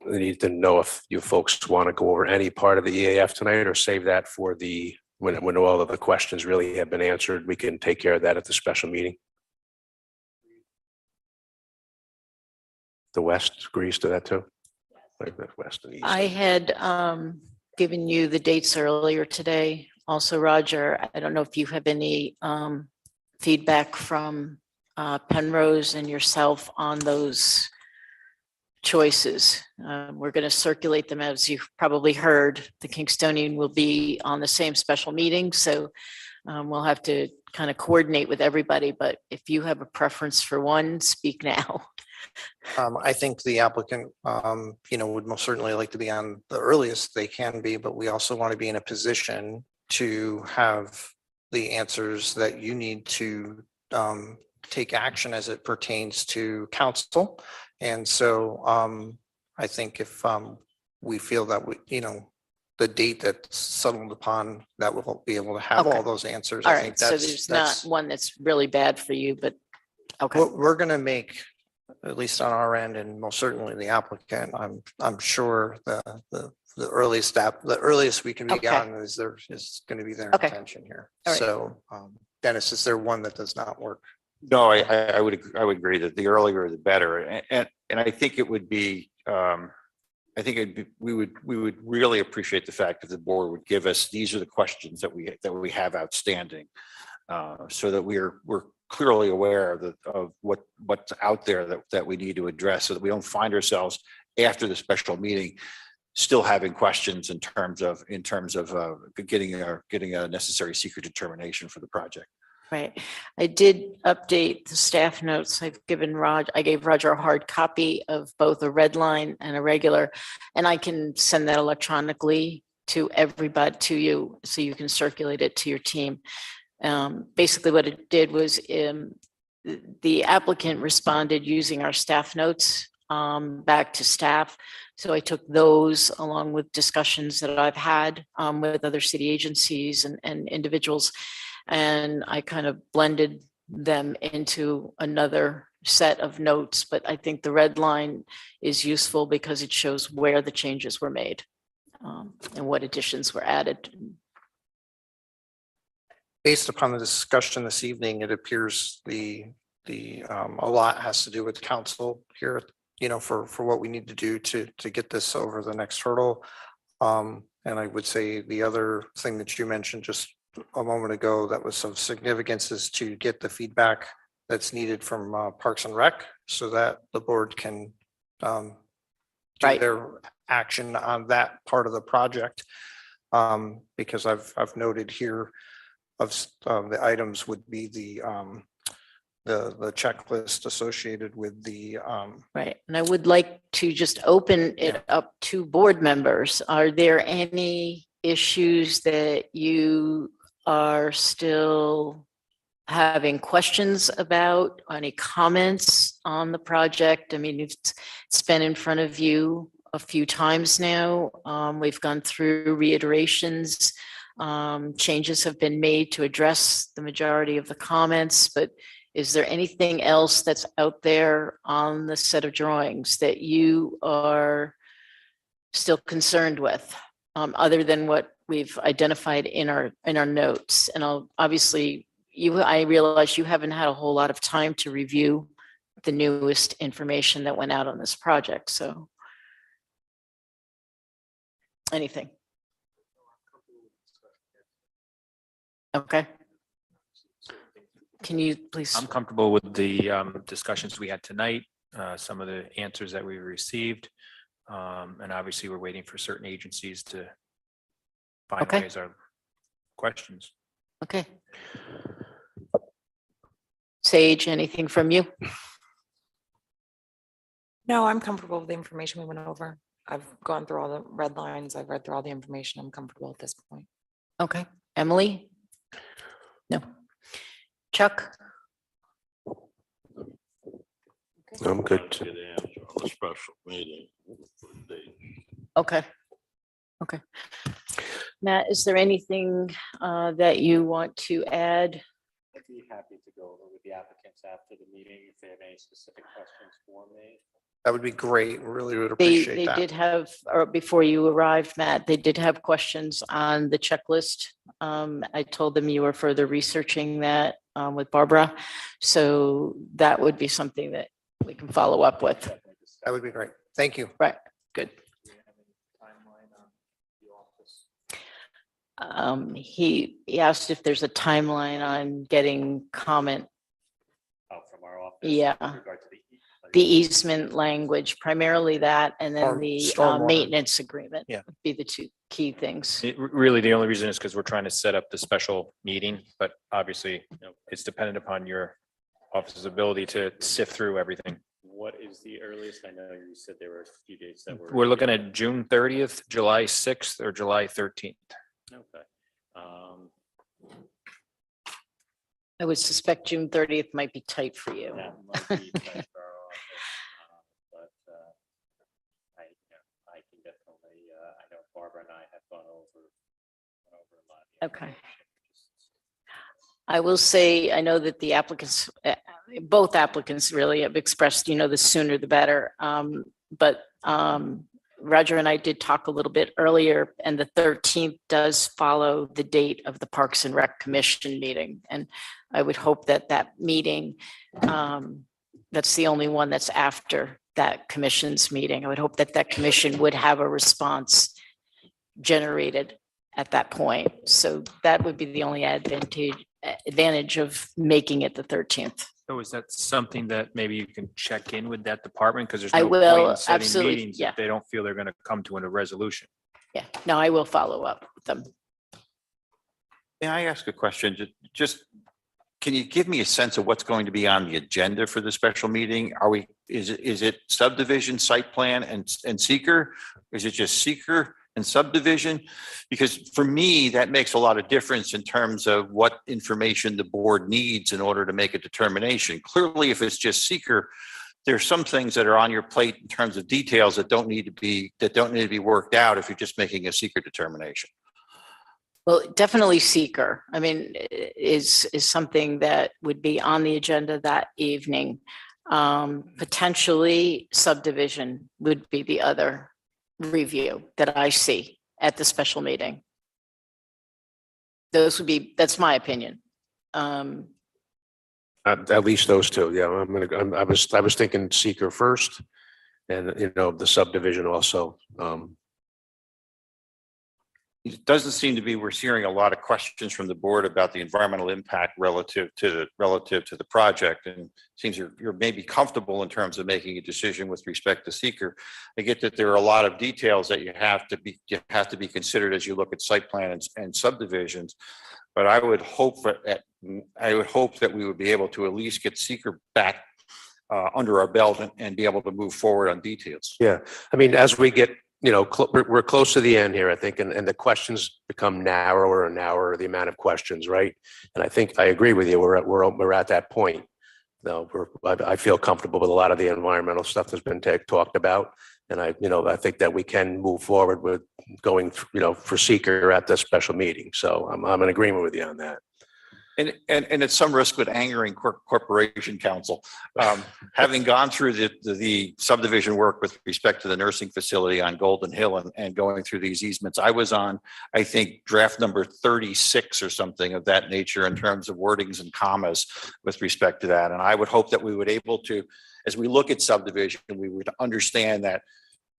need to know if you folks want to go over any part of the EAF tonight or save that for when all of the questions really have been answered. We can take care of that at the special meeting. The West agrees to that too? Like the West and East. I had given you the dates earlier today. Also, Roger, I don't know if you have any feedback from Penrose and yourself on those choices. We're going to circulate them, as you've probably heard. The Kingstonian will be on the same special meeting, so we'll have to kind of coordinate with everybody. But if you have a preference for one, speak now. I think the applicant, would most certainly like to be on the earliest they can be, but we also want to be in a position to have the answers that you need to take action as it pertains to council. And so I think if we feel that the date that's settled upon, that we'll be able to have all those answers. All I right, think so there's not one that's really bad for you, but okay. We're going to make, at least on our end, and most certainly the applicant, I'm sure the earliest we can be on is going to be their intention here. All right. So Dennis, is there one that does not work? No, I would agree that the earlier the better. And I think it would be, we would really appreciate the fact that the board would give us, these are the questions that we have outstanding. So that we're clearly aware of what's out there that we need to address, so that we don't find ourselves after the special meeting still having questions in terms of getting a necessary secret determination for the project. Right. I did update the staff notes. I gave Roger a hard copy of both a red line and a regular, and I can send that electronically to everybody, to you, so you can circulate it to your team. Basically what it did was the applicant responded using our staff notes back to staff. So I took those along with discussions that I've had with other city agencies and individuals, and I kind of blended them into another set of notes. But I think the red line is useful because it shows where the changes were made and what additions were added. Based upon the discussion this evening, it appears a lot has to do with council here, for what we need to do to get this over the next hurdle. And I would say the other thing that you mentioned just a moment ago that was of significance is to get the feedback that's needed from Parks and Rec, so that the board can do their action on that part of the project. Because I've noted here of the items would be the checklist associated with the Right. And I would like to just open it up to board members. Are there any issues that you are still having questions about? Any comments on the project? I mean, it's been in front of you a few times now. We've gone through reiterations. Changes have been made to address the majority of the comments, but is there anything else that's out there on the set of drawings that you are still concerned with, other than what we've identified in our notes? And obviously I realize you haven't had a whole lot of time to review the newest information that went out on this project. So anything? Okay. can you please? I'm comfortable with the discussions we had tonight, some of the answers that we received. And obviously, we're waiting for certain agencies to finalize our questions. Okay. Sage, anything from you? No, I'm comfortable with the information we went over. I've gone through all the red lines. I've read through all the information. I'm comfortable at this point. Okay. Emily? No. Chuck? I'm good. Get an answer on the special meeting. Okay. Okay. Matt, is there anything that you want to add? I'd be happy to go over with the applicants after the meeting if they have any specific questions for me. That would be great. Really would They appreciate that. did have, or before you arrived, Matt, they did have questions on the checklist. I told them you were further researching that with Barbara. So that would be something that we can follow up with. That would be great. Thank you. Right, good. He asked if there's a timeline on getting comment. Oh, from our office. Yeah. with regard to The easement language, primarily that, and then Or the stormwater. maintenance agreement. Yeah. Would be the two key things. Really, the only reason is because we're trying to set up the special meeting, but obviously, it's dependent upon your office's ability to sift through everything. What is the earliest? I know you said there were a few dates that were. We're looking at June 30th, July 6th, or July 13th. Okay. I would suspect June 30th might be tight for you. That might be tight for our office, but I can definitely, I know Barbara and I have gone over a lot. of the Okay. information. I will say, I know that the applicants, both applicants really have expressed, the sooner the better. But Roger and I did talk a little bit earlier, and the 13th does follow the date of the Parks and Rec Commission meeting. And I would hope that that meeting, that's the only one that's after that commission's meeting. I would hope that that commission would have a response generated at that point. So that would be the only advantage of making it the 13th. So is that something that maybe you can check in with that department? Because there's I no point will, in setting absolutely, meetings yeah. if they don't feel they're going to come to a resolution. Yeah, no, I will follow up with them. May I ask a question? Just, can you give me a sense of what's going to be on the agenda for the special meeting? Is it subdivision, site plan and seeker? Is it just seeker and subdivision? Because for me, that makes a lot of difference in terms of what information the board needs in order to make a determination. Clearly, if it's just seeker, there's some things that are on your plate in terms of details that don't need to be worked out if you're just making a seeker determination. Well, definitely seeker. I mean, is something that would be on the agenda that evening. Potentially subdivision would be the other review that I see at the special meeting. That's my opinion. At least those two. Yeah, I was thinking seeker first, and the subdivision also. It doesn't seem to be, we're hearing a lot of questions from the board about the environmental impact relative to the project, and it seems you're maybe comfortable in terms of making a decision with respect to seeker. I get that there are a lot of details that you have to be considered as you look at site plan and subdivisions, but I would hope that we would be able to at least get seeker back under our belt and be able to move forward on details. Yeah, I mean, as we get, we're close to the end here, I think, and the questions become narrower and narrower, the amount of questions, right? And I think I agree with you. We're at that point. No, I feel comfortable with a lot of the environmental stuff that's been talked about, and I think that we can move forward with going, for seeker at the special meeting. So I'm in agreement with you on that. And at some risk with angering corporation counsel, having gone through the subdivision work with respect to the nursing facility on Golden Hill and going through these easements, I was on, I think, draft number 36 or something of that nature in terms of wordings and commas with respect to that. And I would hope that we would able to, as we look at subdivision, we would understand that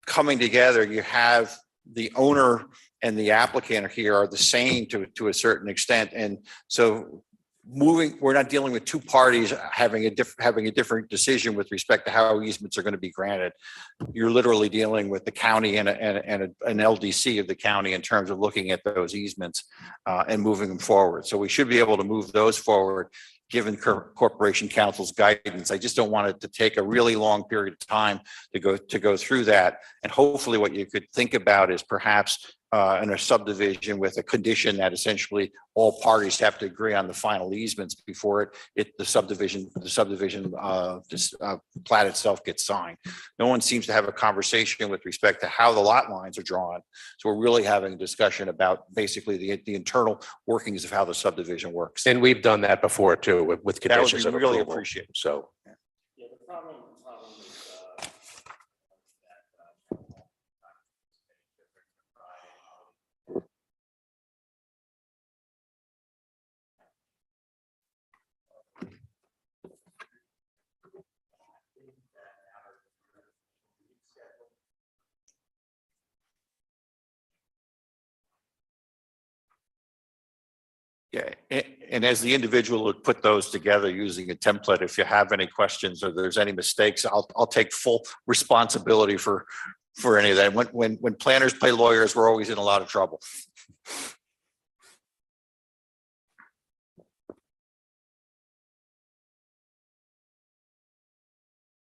coming together, you have the owner and the applicant here are the same to a certain extent. And so we're not dealing with two parties having a different decision with respect to how easements are going to be granted. You're literally dealing with the county and an LDC of the county in terms of looking at those easements and moving them forward. So we should be able to move those forward, given Corporation Council's guidance. I just don't want it to take a really long period of time to go through that. And hopefully what you could think about is perhaps in a subdivision with a condition that essentially all parties have to agree on the final easements before the subdivision plat itself gets signed. No one seems to have a conversation with respect to how the lot lines are drawn. So we're really having a discussion about basically the internal workings of how the subdivision works. And we've done that before too, with That would conditions be of really approval. appreciated. So. Yeah, the problem is Yeah, and as the individual would put those together using a template, if you have any questions or there's any mistakes, I'll take full responsibility for any of that. When planners play lawyers, we're always in a lot of trouble.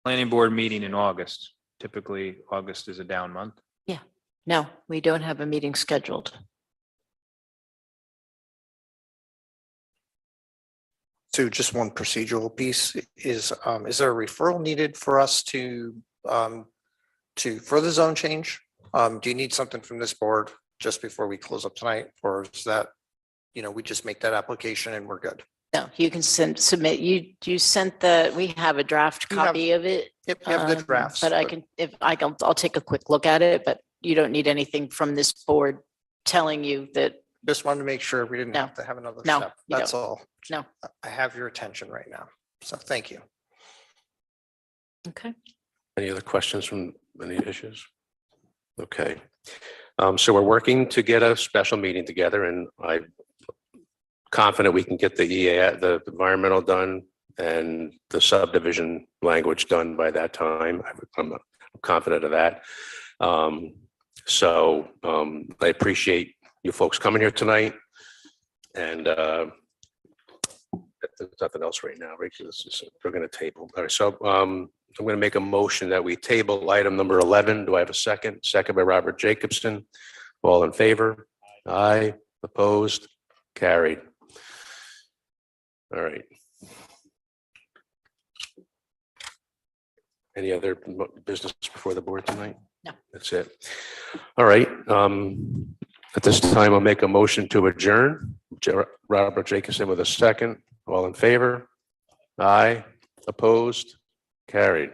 Planning board meeting in August. Typically, August is a down month. Yeah, no, we don't have a meeting scheduled. So just one procedural piece is there a referral needed for us to further zone change? Do you need something from this board just before we close up tonight? Or is that, we just make that application and we're good? No, you can submit, you sent we have a draft copy of it. Yep, you have the drafts. But I'll take a quick look at it, but you don't need anything from this board telling you that. Just wanted to make sure we didn't have to have another No, step. you That's don't. all. No. I have your attention right now. So thank you. Okay. Any other questions from any issues? Okay. So we're working to get a special meeting together, and I'm confident we can get the the environmental done and the subdivision language done by that time. I'm confident of that. So I appreciate you folks coming here tonight, and there's nothing else right now, right? We're going to table. All right, so I'm going to make a motion that we table item number 11. Do I have a second? Second by Robert Jacobson. All in favor? Aye. Opposed? Carried. All right. Any other business before the board tonight? No. That's it. All right. At this time, I'll make a motion to adjourn. Robert Jacobson with a second. All in favor? Aye. Opposed? Carried.